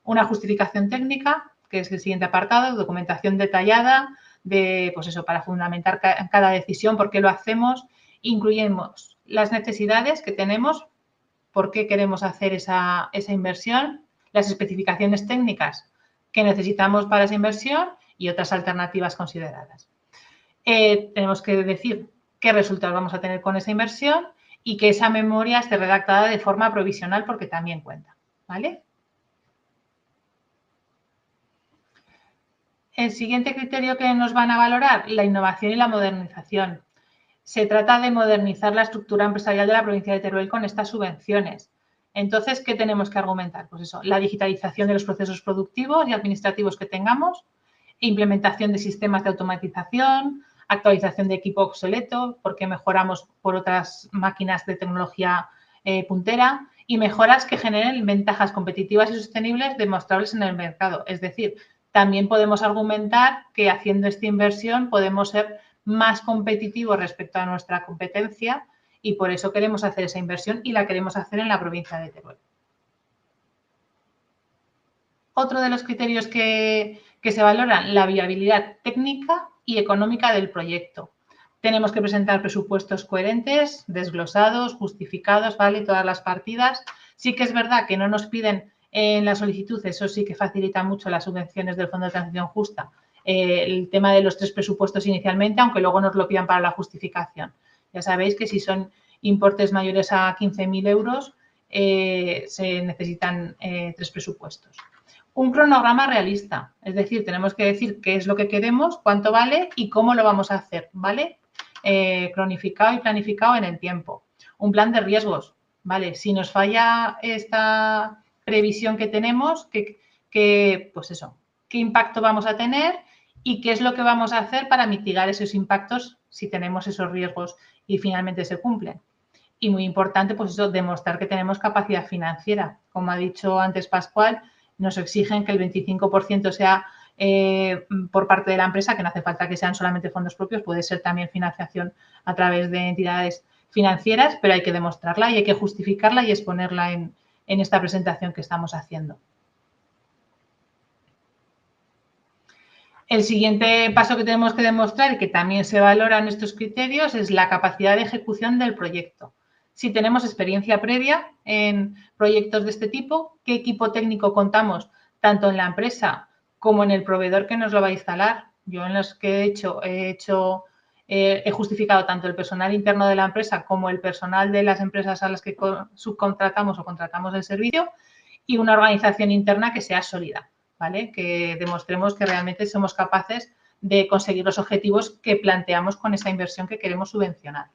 Una justificación técnica, que es el siguiente apartado, documentación detallada pues eso, para fundamentar cada decisión, por qué lo hacemos. Incluimos las necesidades que tenemos, por qué queremos hacer esa inversión, las especificaciones técnicas que necesitamos para esa inversión y otras alternativas consideradas. Tenemos que decir qué resultados vamos a tener con esa inversión y que esa memoria esté redactada de forma provisional porque también cuenta, ¿vale? El siguiente criterio que nos van a valorar, la innovación y la modernización. Se trata de modernizar la estructura empresarial de la provincia de Teruel con estas subvenciones. Entonces, ¿qué tenemos que argumentar? Pues eso, la digitalización de los procesos productivos y administrativos que tengamos, implementación de sistemas de automatización, actualización de equipo obsoleto, porque mejoramos por otras máquinas de tecnología puntera, y mejoras que generen ventajas competitivas y sostenibles demostrables en el mercado. Es decir, también podemos argumentar que haciendo esta inversión podemos ser más competitivos respecto a nuestra competencia y por eso queremos hacer esa inversión y la queremos hacer en la provincia de Teruel. Otro de los criterios que se valoran, la viabilidad técnica y económica del proyecto. Tenemos que presentar presupuestos coherentes, desglosados, justificados, ¿vale? Todas las partidas. Sí que es verdad que no nos piden en la solicitud, eso sí que facilita mucho las subvenciones del Fondo de Transición Justa, el tema de los 3 presupuestos inicialmente, aunque luego nos lo pidan para la justificación. Ya sabéis que si son importes mayores a 15.000 euros, se necesitan 3 presupuestos. Un cronograma realista, es decir, tenemos que decir qué es lo que queremos, cuánto vale y cómo lo vamos a hacer, ¿vale? Cronificado y planificado en el tiempo. Un plan de riesgos, ¿vale? Si nos falla esta previsión que tenemos, pues eso, qué impacto vamos a tener y qué es lo que vamos a hacer para mitigar esos impactos si tenemos esos riesgos y finalmente se cumplen. Y muy importante, pues eso, demostrar que tenemos capacidad financiera. Como ha dicho antes Pascual, nos exigen que el 25% sea por parte de la empresa, que no hace falta que sean solamente fondos propios, puede ser también financiación a través de entidades financieras, pero hay que demostrarla y hay que justificarla y exponerla en esta presentación que estamos haciendo. El siguiente paso que tenemos que demostrar y que también se valora en estos criterios es la capacidad de ejecución del proyecto. Si tenemos experiencia previa en proyectos de este tipo, qué equipo técnico contamos tanto en la empresa como en el proveedor que nos lo va a instalar. Yo en los que he justificado tanto el personal interno de la empresa como el personal de las empresas a las que subcontratamos o contratamos el servicio y una organización interna que sea sólida, ¿vale? Que demostremos que realmente somos capaces de conseguir los objetivos que planteamos con esa inversión que queremos subvencionar.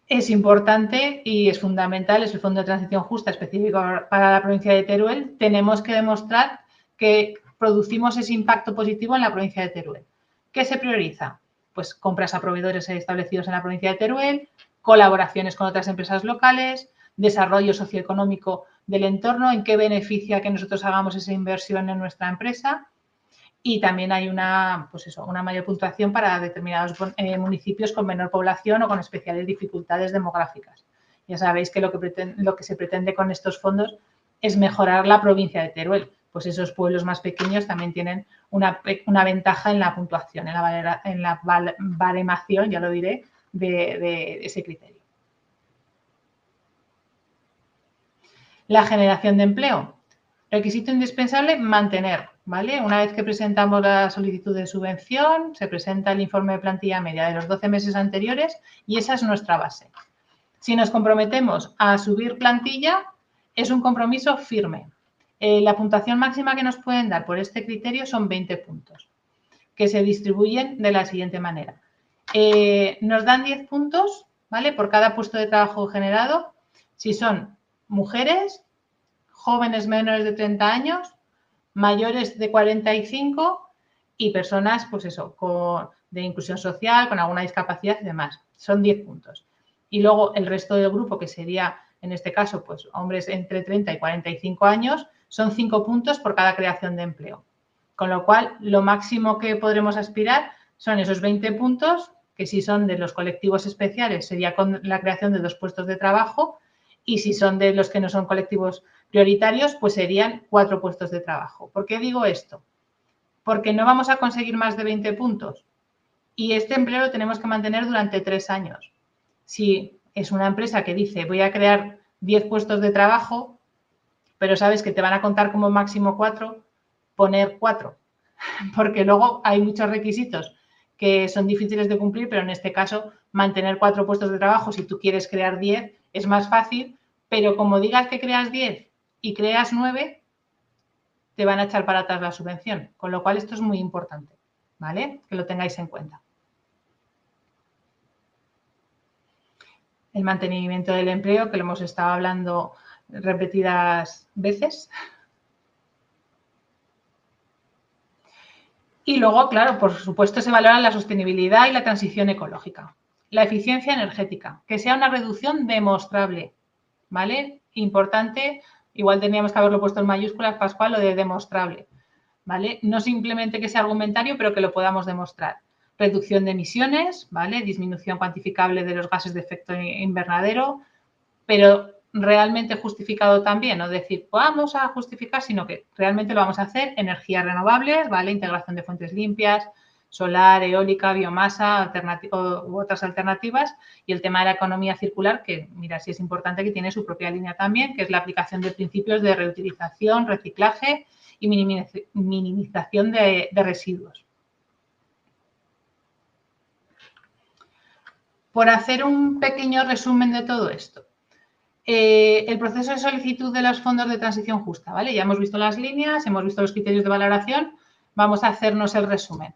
Es importante y es fundamental, es el Fondo de Transición Justa específico para la provincia de Teruel. Tenemos que demostrar que producimos ese impacto positivo en la provincia de Teruel. ¿Qué se prioriza? Pues compras a proveedores establecidos en la provincia de Teruel, colaboraciones con otras empresas locales, desarrollo socioeconómico del entorno, en qué beneficia que nosotros hagamos esa inversión en nuestra empresa. Y también hay una mayor puntuación para determinados municipios con menor población o con especiales dificultades demográficas. Ya sabéis que lo que se pretende con estos fondos es mejorar la provincia de Teruel. Pues esos pueblos más pequeños también tienen una ventaja en la puntuación, en la baremación, ya lo diré, de ese criterio. La generación de empleo. Requisito indispensable, mantener, ¿vale? Una vez que presentamos la solicitud de subvención, se presenta el informe de plantilla media de los 12 meses anteriores y esa es nuestra base. Si nos comprometemos a subir plantilla, es un compromiso firme. La puntuación máxima que nos pueden dar por este criterio son 20 puntos, que se distribuyen de la siguiente manera. Nos dan 10 puntos, ¿vale? Por cada puesto de trabajo generado, si son mujeres, jóvenes menores de 30 años, mayores de 45 y personas, pues eso, de inclusión social, con alguna discapacidad y demás. Son 10 puntos. Y luego el resto del grupo, que sería, en este caso, pues hombres entre 30 y 45 años, son 5 puntos por cada creación de empleo. Con lo cual, lo máximo que podremos aspirar son esos 20 puntos, que si son de los colectivos especiales, sería con la creación de 2 puestos de trabajo, y si son de los que no son colectivos prioritarios, pues serían 4 puestos de trabajo. ¿Por qué digo esto? Porque no vamos a conseguir más de 20 puntos y este empleo lo tenemos que mantener durante 3 años. Si es una empresa que dice voy a crear 10 puestos de trabajo, pero sabes que te van a contar como máximo 4, poner 4, porque luego hay muchos requisitos que son difíciles de cumplir, pero en este caso mantener 4 puestos de trabajo, si tú quieres crear 10, es más fácil, pero como digas que creas 10 y creas 9, te van a echar para atrás la subvención. Con lo cual, esto es muy importante, ¿vale? Que lo tengáis en cuenta. El mantenimiento del empleo, que lo hemos estado hablando repetidas veces. Y luego, claro, por supuesto, se valora la sostenibilidad y la transición ecológica. La eficiencia energética, que sea una reducción demostrable, ¿vale? Importante. Igual teníamos que haberlo puesto en mayúsculas, Pascual, lo de demostrable, ¿vale? No simplemente que sea argumentario, pero que lo podamos demostrar. Reducción de emisiones, ¿vale? Disminución cuantificable de los gases de efecto invernadero, pero realmente justificado también, no decir, vamos a justificar, sino que realmente lo vamos a hacer. Energías renovables, ¿vale? Integración de fuentes limpias, solar, eólica, biomasa u otras alternativas, y el tema de la economía circular, que mira, sí es importante, que tiene su propia línea también, que es la aplicación de principios de reutilización, reciclaje y minimización de residuos. Por hacer un pequeño resumen de todo esto, el proceso de solicitud de los fondos de transición justa, ¿vale? Ya hemos visto las líneas, hemos visto los criterios de valoración, vamos a hacernos el resumen.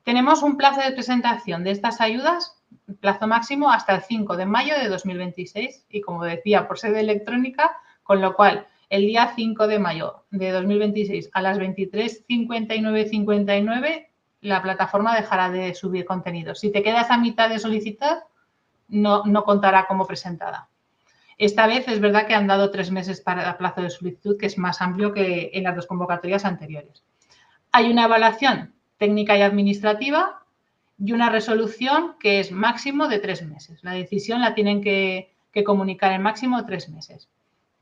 Tenemos un plazo de presentación de estas ayudas, plazo máximo hasta el 5 de mayo de 2026 y, como decía, por sede electrónica, con lo cual el día 5 de mayo de 2026 a las 23:59:59 la plataforma dejará de subir contenido. Si te quedas a mitad de solicitar, no contará como presentada. Esta vez es verdad que han dado 3 meses para el plazo de solicitud, que es más amplio que en las 2 convocatorias anteriores. Hay una evaluación técnica y administrativa y una resolución que es máximo de 3 meses. La decisión la tienen que comunicar en máximo 3 meses.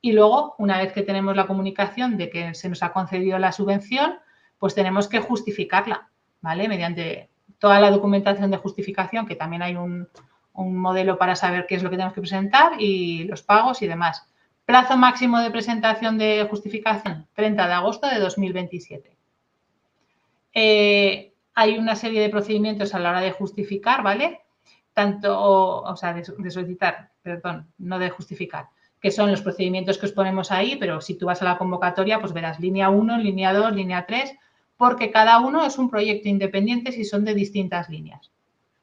Y luego, una vez que tenemos la comunicación de que se nos ha concedido la subvención, pues tenemos que justificarla, ¿vale? Mediante toda la documentación de justificación, que también hay un modelo para saber qué es lo que tenemos que presentar y los pagos y demás. Plazo máximo de presentación de justificación, 30 de agosto de 2027. Hay una serie de procedimientos a la hora de justificar, ¿vale? De solicitar, perdón, no de justificar, que son los procedimientos que os ponemos ahí, pero si tú vas a la convocatoria, pues verás línea 1, línea 2, línea 3, porque cada uno es un proyecto independiente si son de distintas líneas,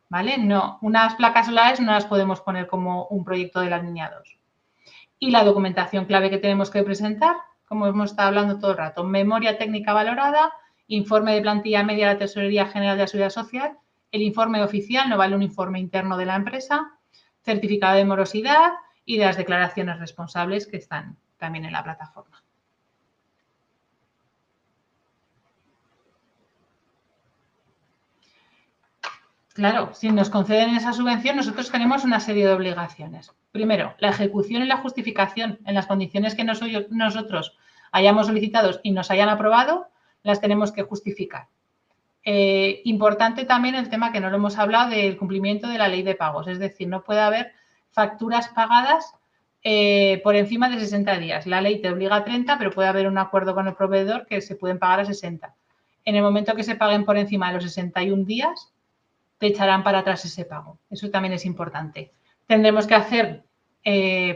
¿vale? No, unas placas solares no las podemos poner como un proyecto de la línea 2. Y la documentación clave que tenemos que presentar, como hemos estado hablando todo el rato, memoria técnica valorada, informe de plantilla media de la Tesorería General de la Seguridad Social, el informe oficial, no vale un informe interno de la empresa, certificado de morosidad y las declaraciones responsables que están también en la plataforma. Claro, si nos conceden esa subvención, nosotros tenemos una serie de obligaciones. Primero, la ejecución y la justificación en las condiciones que nosotros hayamos solicitado y nos hayan aprobado, las tenemos que justificar. Importante también el tema que no lo hemos hablado del cumplimiento de la ley de pagos. Es decir, no puede haber facturas pagadas por encima de 60 días. La ley te obliga a 30, pero puede haber un acuerdo con el proveedor que se pueden pagar a 60. En el momento que se paguen por encima de los 61 días, te echarán para atrás ese pago. Eso también es importante. Tendremos que hacer,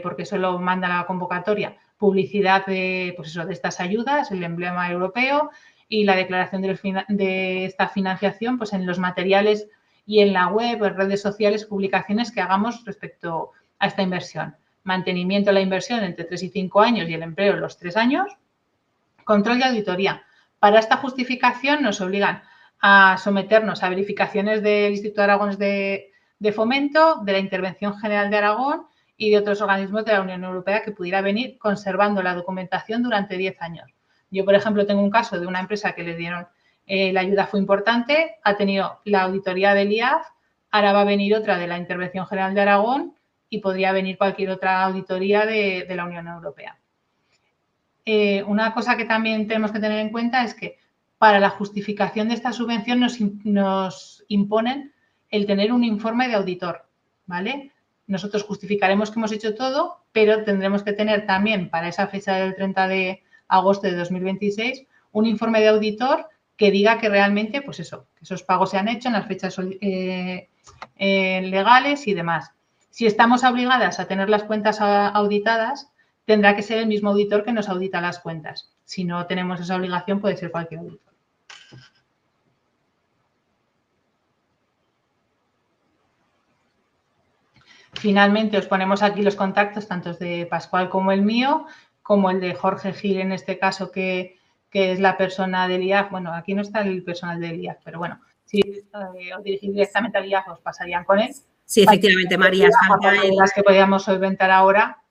porque eso lo manda la convocatoria, publicidad de estas ayudas, el emblema europeo y la declaración de esta financiación pues en los materiales y en la web, en redes sociales, publicaciones que hagamos respecto a esta inversión. Mantenimiento de la inversión entre 3 y 5 años y el empleo en los 3 años. Control y auditoría. Para esta justificación nos obligan a someternos a verificaciones del Instituto de Aragón de Fomento, de la Intervención General de Aragón y de otros organismos de la Unión Europea que pudiera venir conservando la documentación durante 10 años. Yo, por ejemplo, tengo un caso de una empresa que le dieron, la ayuda fue importante, ha tenido la auditoría del IAF, ahora va a venir otra de la Intervención General de Aragón y podría venir cualquier otra auditoría de la Unión Europea. Una cosa que también tenemos que tener en cuenta es que para la justificación de esta subvención nos imponen el tener un informe de auditor, ¿vale? Nosotros justificaremos que hemos hecho todo, pero tendremos que tener también para esa fecha del 30 de agosto de 2026 un informe de auditor que diga que realmente, pues eso, que esos pagos se han hecho en las fechas legales y demás. Si estamos obligadas a tener las cuentas auditadas, tendrá que ser el mismo auditor que nos audita las cuentas. Si no tenemos esa obligación, puede ser cualquier auditor. Finalmente, os ponemos aquí los contactos, tanto de Pascual como el mío, como el de Jorge Gil, en este caso, que es la persona del IAF. Bueno, aquí no está el personal del IAF, pero bueno, si os dirigís directamente al IAF, os pasarían con él. Sí, efectivamente, María. Las que podíamos solventar ahora.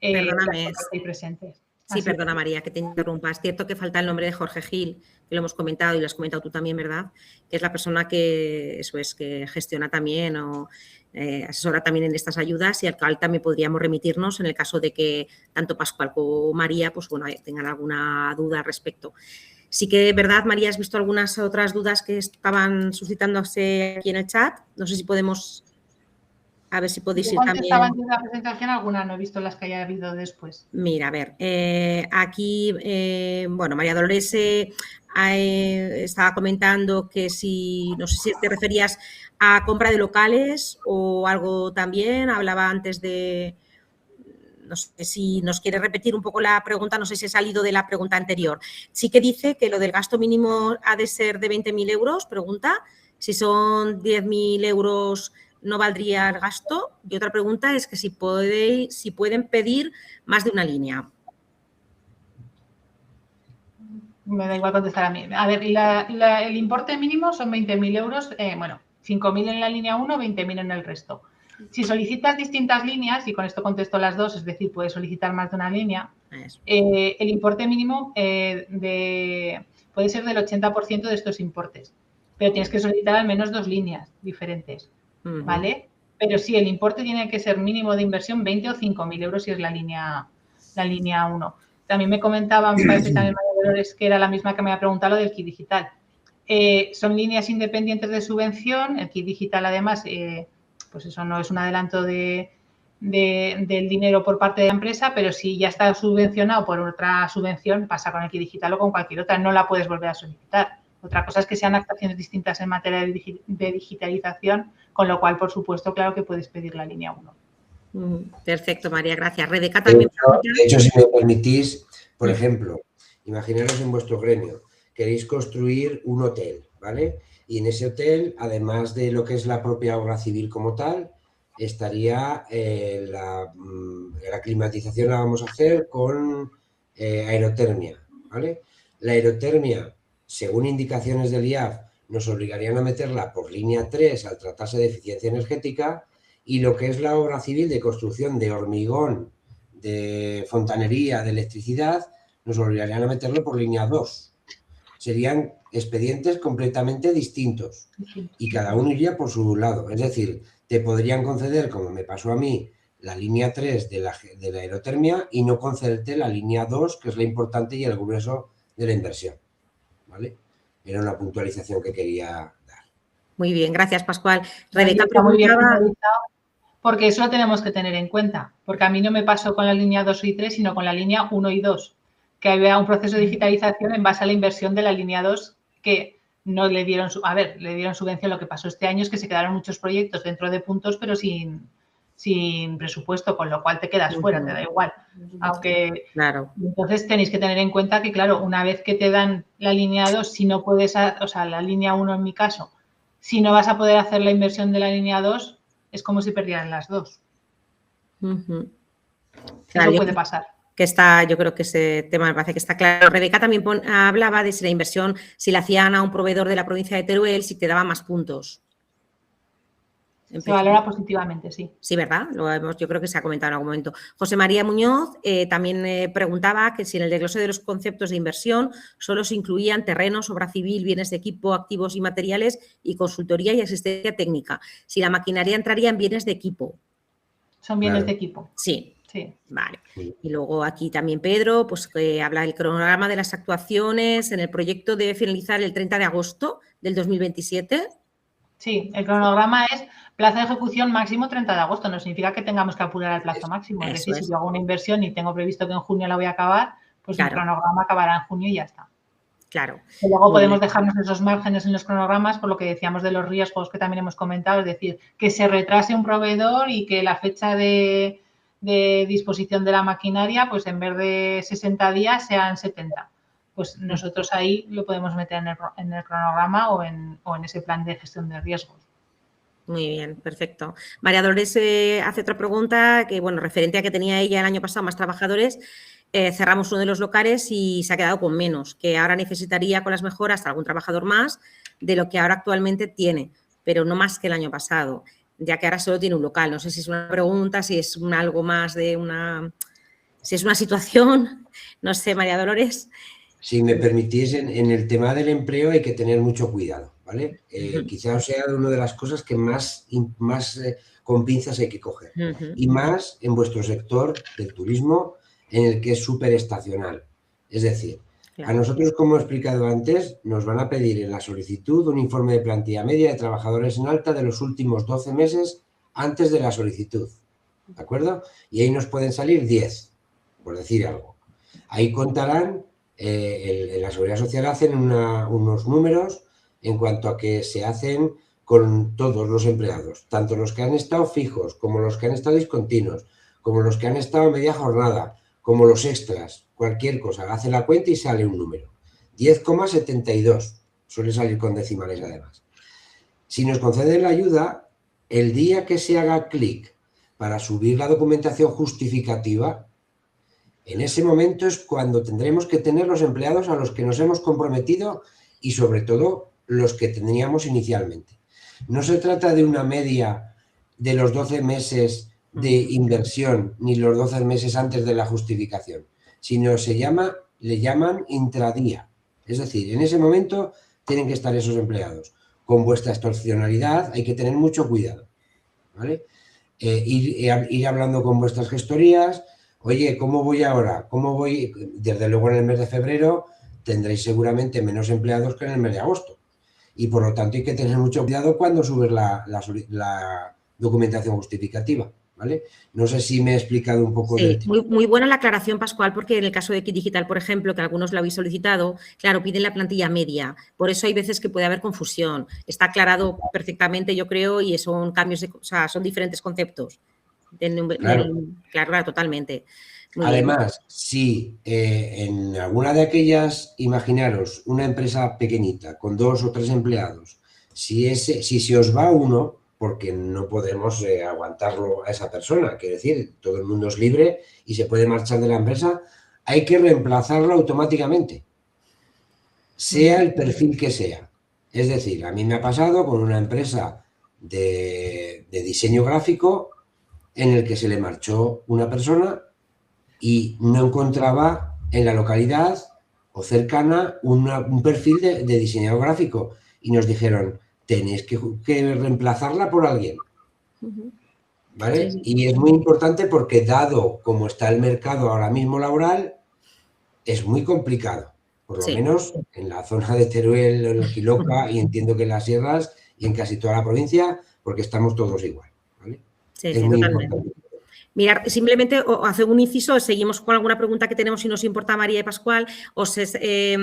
Perdóname. Presentes. Sí, perdona María, que te interrumpa. Es cierto que falta el nombre de Jorge Gil, que lo hemos comentado y lo has comentado tú también, ¿verdad? Que es la persona que, que gestiona también o asesora también en estas ayudas y al cual también podríamos remitirnos en el caso de que tanto Pascual como María, pues bueno, tengan alguna duda al respecto. Sí que, ¿verdad, María? ¿Has visto algunas otras dudas que estaban suscitándose aquí en el chat? No sé si podemos... A ver si podéis ir también. Antes de la presentación, alguna no he visto las que haya habido después. Mira, a ver, aquí, bueno, María Dolores estaba comentando que si, no sé si te referías a compra de locales o algo también, hablaba antes de, no sé si nos quiere repetir un poco la pregunta, no sé si he salido de la pregunta anterior. Sí que dice que lo del gasto mínimo ha de ser de 20.000 euros, pregunta, si son 10.000 euros... no valdría el gasto. Y otra pregunta es que si pueden pedir más de una línea. Me da igual contestar a mí. A ver, el importe mínimo son 20.000 euros, 5.000 en la línea 1, 20.000 en el resto. Si solicitas distintas líneas, y con esto contesto las dos, es decir, puedes solicitar más de una línea, el importe mínimo puede ser del 80% de estos importes, pero tienes que solicitar al menos 2 líneas diferentes, ¿vale? Pero sí, el importe tiene que ser mínimo de inversión 20 o 5.000 euros si es la línea 1. También me comentaba, me parece también María Dolores, que era la misma que me había preguntado lo del kit digital. Son líneas independientes de subvención. El kit digital, además, pues eso no es un adelanto del dinero por parte de la empresa, pero si ya está subvencionado por otra subvención, pasa con el kit digital o con cualquier otra, no la puedes volver a solicitar. Otra cosa es que sean actuaciones distintas en materia de digitalización, con lo cual, por supuesto, claro que puedes pedir la línea 1. Perfecto, María, gracias. Rebeca también. De hecho, si me permitís, por ejemplo, imaginaros en vuestro gremio, queréis construir un hotel, ¿vale? Y en ese hotel, además de lo que es la propia obra civil como tal, estaría la climatización la vamos a hacer con aerotermia, ¿vale? La aerotermia, según indicaciones del IAF, nos obligarían a meterla por línea 3 al tratarse de eficiencia energética, y lo que es la obra civil de construcción de hormigón, de fontanería, de electricidad, nos obligarían a meterlo por línea 2. Serían expedientes completamente distintos y cada uno iría por su lado. Es decir, te podrían conceder, como me pasó a mí, la línea 3 de la aerotermia y no concederte la línea 2, que es la importante y el grueso de la inversión, ¿vale? Era una puntualización que quería dar. Muy bien, gracias, Pascual. Rebeca preguntaba... Porque eso lo tenemos que tener en cuenta, porque a mí no me pasó con la línea 2 y 3, sino con la línea 1 y 2, que había un proceso de digitalización en base a la inversión de la línea 2 que no le dieron, le dieron subvención. Lo que pasó este año es que se quedaron muchos proyectos dentro de puntos, pero sin presupuesto, con lo cual te quedas fuera, te da igual. Aunque, claro. Entonces tenéis que tener en cuenta que, claro, una vez que te dan la línea 2, si no puedes, o sea, la línea 1 en mi caso, si no vas a poder hacer la inversión de la línea 2, es como si perdieran las dos. Claro, eso puede pasar. Yo creo que ese tema me parece que está claro. Rebeca también hablaba de si la inversión, si la hacían a un proveedor de la provincia de Teruel, si te daba más puntos. Se valora positivamente, sí. Sí, ¿verdad? Yo creo que se ha comentado en algún momento. José María Muñoz también preguntaba que si en el desglose de los conceptos de inversión solo se incluían terrenos, obra civil, bienes de equipo, activos y materiales y consultoría y asistencia técnica. Si la maquinaria entraría en bienes de equipo. Son bienes de equipo. Sí. Sí. Vale. Y luego aquí también Pedro, pues que habla del cronograma de las actuaciones en el proyecto debe finalizar el 30 de agosto del 2027. Sí, el cronograma es plazo de ejecución máximo 30 de agosto. No significa que tengamos que apurar al plazo máximo. Es decir, si yo hago una inversión y tengo previsto que en junio la voy a acabar, pues el cronograma acabará en junio y ya está. Claro. Y luego podemos dejarnos esos márgenes en los cronogramas por lo que decíamos de los riesgos que también hemos comentado. Es decir, que se retrase un proveedor y que la fecha de disposición de la maquinaria, pues en vez de 60 días sean 70. Pues nosotros ahí lo podemos meter en el cronograma o en ese plan de gestión de riesgos. Muy bien, perfecto. María Dolores hace otra pregunta que, bueno, referente a que tenía ella el año pasado más trabajadores, cerramos uno de los locales y se ha quedado con menos, que ahora necesitaría con las mejoras algún trabajador más de lo que ahora actualmente tiene, pero no más que el año pasado, ya que ahora solo tiene un local. No sé si es una pregunta, si es algo más de si es una situación, no sé, María Dolores. Si me permitís, en el tema del empleo hay que tener mucho cuidado, ¿vale? Quizás sea una de las cosas que más con pinzas hay que coger. Y más en vuestro sector del turismo, en el que es súper estacional. Es decir, a nosotros, como he explicado antes, nos van a pedir en la solicitud un informe de plantilla media de trabajadores en alta de los últimos 12 meses antes de la solicitud, ¿de acuerdo? Y ahí nos pueden salir 10, por decir algo. Ahí contarán, en la Seguridad Social hacen unos números en cuanto a que se hacen con todos los empleados, tanto los que han estado fijos, como los que han estado discontinuos, como los que han estado a media jornada, como los extras, cualquier cosa, hace la cuenta y sale un número. 10,72, suele salir con decimales además. Si nos conceden la ayuda, el día que se haga clic para subir la documentación justificativa, En ese momento es cuando tendremos que tener los empleados a los que nos hemos comprometido y sobre todo los que teníamos inicialmente. No se trata de una media de los 12 meses de inversión ni los 12 meses antes de la justificación, sino le llaman intradía. Es decir, en ese momento tienen que estar esos empleados. Con vuestra extorsionalidad hay que tener mucho cuidado, ¿vale? Ir hablando con vuestras gestorías. Oye, ¿cómo voy ahora? ¿Cómo voy? Desde luego en el mes de febrero tendréis seguramente menos empleados que en el mes de agosto. Y por lo tanto hay que tener mucho cuidado cuando subes la documentación justificativa, ¿vale? No sé si me he explicado un poco del tema. Muy buena la aclaración, Pascual, porque en el caso de Kit Digital, por ejemplo, que algunos lo habéis solicitado, claro, piden la plantilla media. Por eso hay veces que puede haber confusión. Está aclarado perfectamente, yo creo, y son cambios, son diferentes conceptos. Claro, totalmente. Muy Además, si en alguna de aquellas, imaginaros, una empresa pequeñita con 2 o 3 empleados, si se os va uno, porque no podemos aguantarlo a esa persona, quiero decir, todo el mundo es libre y se puede marchar de la empresa, hay que reemplazarlo automáticamente, sea el perfil que sea. Es decir, a mí me ha pasado con una empresa de diseño gráfico en el que se le marchó una persona y no encontraba en la localidad o cercana un perfil de diseñador gráfico. Y nos dijeron, tenéis que reemplazarla por alguien. ¿Vale? Sí. Y es muy importante porque dado como está el mercado ahora mismo laboral, es muy complicado. Por lo menos en la zona de Teruel, en el Quiloca y entiendo que en las sierras y en casi toda la provincia, porque estamos todos igual. ¿Vale? Sí, muy importante. Mirar, simplemente hacer un inciso, seguimos con alguna pregunta que tenemos, si nos importa, María y Pascual. Os he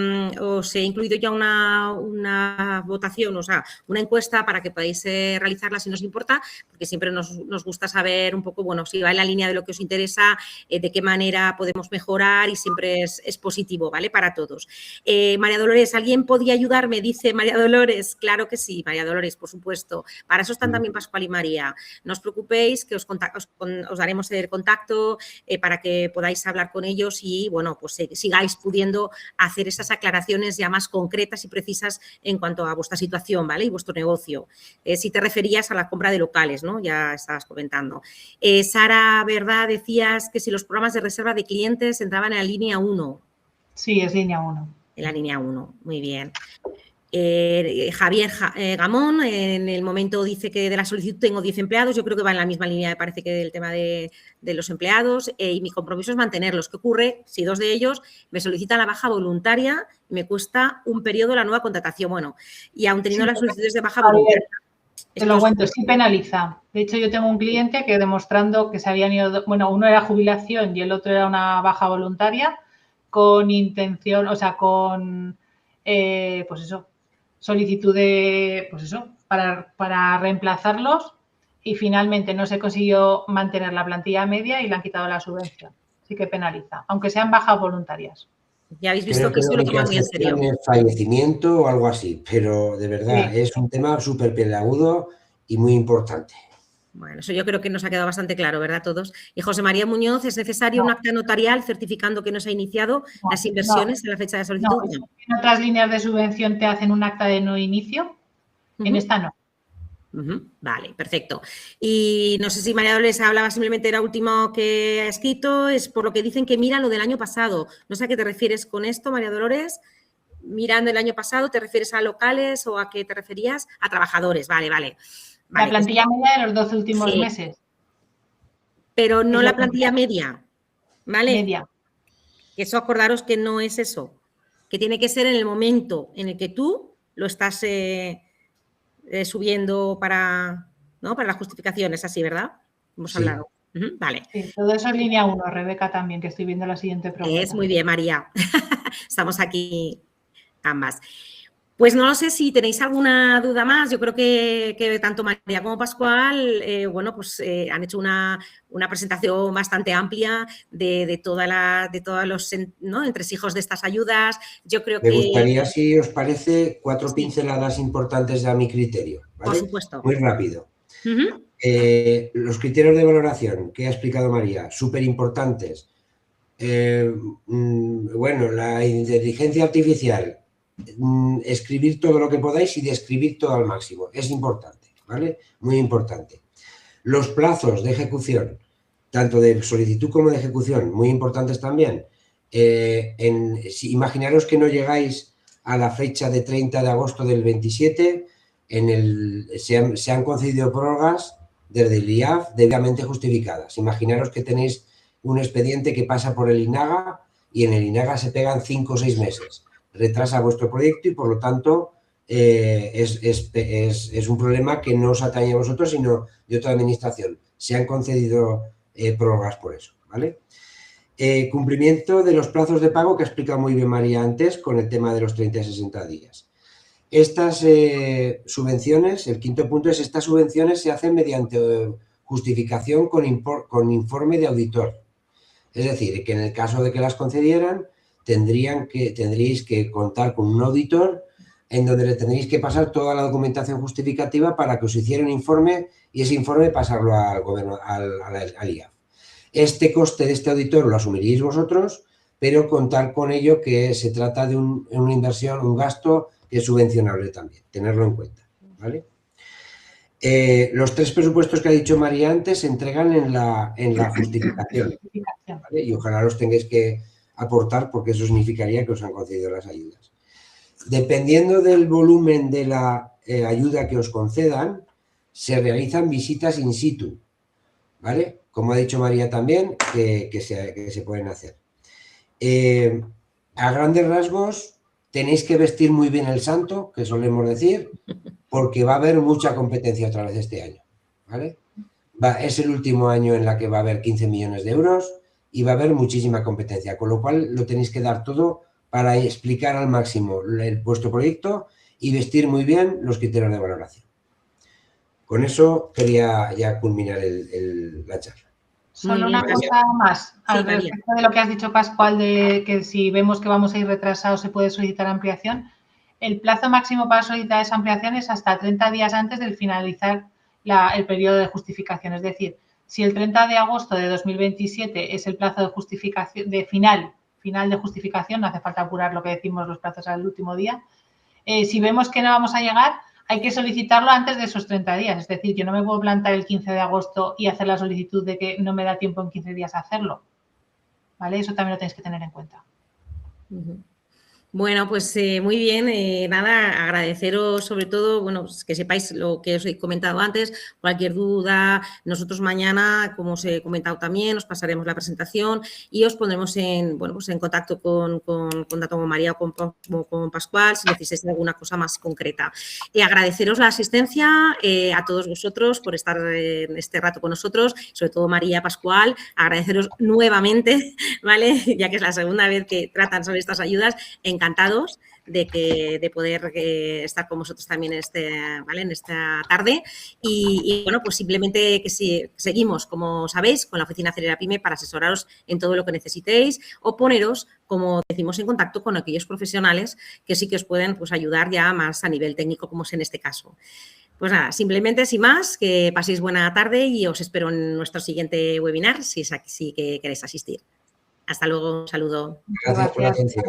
incluido ya una votación, o sea, una encuesta para que podáis realizarla si nos importa, porque siempre nos gusta saber un poco, bueno, si va en la línea de lo que os interesa, de qué manera podemos mejorar y siempre es positivo, ¿vale? Para todos. María Dolores, ¿alguien podía ayudarme? Dice María Dolores. Claro que sí, María Dolores, por supuesto. Para eso están también Pascual y María. No os preocupéis, que os daremos el contacto para que podáis hablar con ellos y, bueno, pues sigáis pudiendo hacer esas aclaraciones ya más concretas y precisas en cuanto a vuestra situación, ¿vale? Y vuestro negocio. Si te referías a la compra de locales, ¿no? Ya estabas comentando. Sara, ¿verdad? Decías que si los programas de reserva de clientes entraban en la línea 1. Sí, es línea 1. En la línea 1, muy bien. Javier Gamón, en el momento dice que de la solicitud tengo 10 empleados, yo creo que va en la misma línea, me parece, que del tema de los empleados, y mi compromiso es mantenerlos. ¿Qué ocurre si 2 de ellos me solicitan la baja voluntaria y me cuesta un periodo la nueva contratación? Bueno, y aun teniendo las solicitudes de baja voluntaria... Te lo cuento, sí penaliza. De hecho, yo tengo un cliente que demostrando que se habían ido, bueno, uno era jubilación y el otro era una baja voluntaria, con intención, o sea, con, pues eso, solicitud de, pues eso, para reemplazarlos y finalmente no se consiguió mantener la plantilla media y le han quitado la subvención. Sí que penaliza, aunque sean bajas voluntarias. Ya habéis visto que eso lo toman muy en serio. Fallecimiento o algo así, pero de verdad es un tema súper peliagudo y muy importante. Bueno, eso yo creo que nos ha quedado bastante claro, ¿verdad, todos? Y José María Muñoz, ¿es necesario un acta notarial certificando que no se ha iniciado las inversiones en la fecha de solicitud? No. En otras líneas de subvención te hacen un acta de no inicio, en esta no. Vale, perfecto. Y no sé si María Dolores hablaba simplemente de la última que ha escrito, es por lo que dicen que mira lo del año pasado. No sé a qué te refieres con esto, María Dolores. Mirando el año pasado, ¿te refieres a locales o a qué te referías? A trabajadores, vale. La plantilla media de los 12 últimos meses. Pero no la plantilla media, ¿vale? Media. Eso acordaros que no es eso, que tiene que ser en el momento en el que tú lo estás subiendo para las justificaciones, así, ¿verdad? Hemos hablado. Vale. Sí, todo eso es línea 1, Rebeca también, que estoy viendo la siguiente pregunta. Es muy bien, María. Estamos aquí ambas. Pues no lo sé si tenéis alguna duda más. Yo creo que tanto María como Pascual, bueno, pues han hecho una presentación bastante amplia de todos los entresijos de estas ayudas. Yo creo que... Me gustaría, si os parece, 4 pinceladas importantes a mi criterio, ¿vale? Por supuesto. Muy rápido. Los criterios de valoración que ha explicado María, súper importantes. Bueno, la inteligencia artificial, escribir todo lo que podáis y describir todo al máximo. Es importante, ¿vale? Muy importante. Los plazos de ejecución, tanto de solicitud como de ejecución, muy importantes también. Imaginaros que no llegáis a la fecha de 30 de agosto del 27, se han concedido prórrogas desde el IAF debidamente justificadas. Imaginaros que tenéis un expediente que pasa por el INAGA y en el INAGA se pegan 5 o 6 meses. Retrasa vuestro proyecto y, por lo tanto, es un problema que no os atañe a vosotros, sino de otra administración. Se han concedido prórrogas por eso, ¿vale? Cumplimiento de los plazos de pago que ha explicado muy bien María antes con el tema de los 30 y 60 días. Estas subvenciones, el quinto punto es, estas subvenciones se hacen mediante justificación con informe de auditor. Es decir, que en el caso de que las concedieran, tendríais que contar con un auditor en donde le tendréis que pasar toda la documentación justificativa para que os hiciera un informe y ese informe pasarlo al gobierno, al IAF. Este coste de este auditor lo asumiríais vosotros, pero contar con ello que se trata de una inversión, un gasto que es subvencionable también, tenerlo en cuenta, ¿vale? Los 3 presupuestos que ha dicho María antes se entregan en la justificación, ¿vale? Y ojalá los tengáis que aportar porque eso significaría que os han concedido las ayudas. Dependiendo del volumen de la ayuda que os concedan, se realizan visitas in situ, ¿vale? Como ha dicho María también, que se pueden hacer. A grandes rasgos, tenéis que vestir muy bien el santo, que solemos decir, porque va a haber mucha competencia otra vez este año, ¿vale? Es el último año en la que va a haber 15 millones de euros y va a haber muchísima competencia, con lo cual lo tenéis que dar todo para explicar al máximo vuestro proyecto y vestir muy bien los criterios de valoración. Con eso quería ya culminar la charla. Solo una cosa más al respecto de lo que has dicho, Pascual, de que si vemos que vamos a ir retrasados se puede solicitar ampliación. El plazo máximo para solicitar esa ampliación es hasta 30 días antes del finalizar el periodo de justificación. Es decir, si el 30 de agosto de 2027 es el plazo de justificación, final de justificación, no hace falta apurar lo que decimos los plazos al último día, si vemos que no vamos a llegar, hay que solicitarlo antes de esos 30 días. Es decir, yo no me puedo plantar el 15 de agosto y hacer la solicitud de que no me da tiempo en 15 días a hacerlo, ¿vale? Eso también lo tenéis que tener en cuenta. Bueno, pues muy bien, nada, agradeceros sobre todo, bueno, pues que sepáis lo que os he comentado antes, cualquier duda, nosotros mañana, como os he comentado también, os pasaremos la presentación y os pondremos en contacto con tanto con María o con Pascual, si necesitáis alguna cosa más concreta. Agradeceros la asistencia a todos vosotros por estar en este rato con nosotros, sobre todo María, Pascual, agradeceros nuevamente, ¿vale? Ya que es la segunda vez que tratan sobre estas ayudas, encantados de poder estar con vosotros también en esta tarde y bueno, pues simplemente que seguimos, como sabéis, con la Oficina Acelera Pyme para asesoraros en todo lo que necesitéis o poneros, como decimos, en contacto con aquellos profesionales que sí que os pueden pues, ayudar ya más a nivel técnico, como es en este caso. Pues nada, simplemente, sin más, que paséis buena tarde y os espero en nuestro siguiente webinar si que queréis asistir. Hasta luego, un saludo. Gracias por la atención.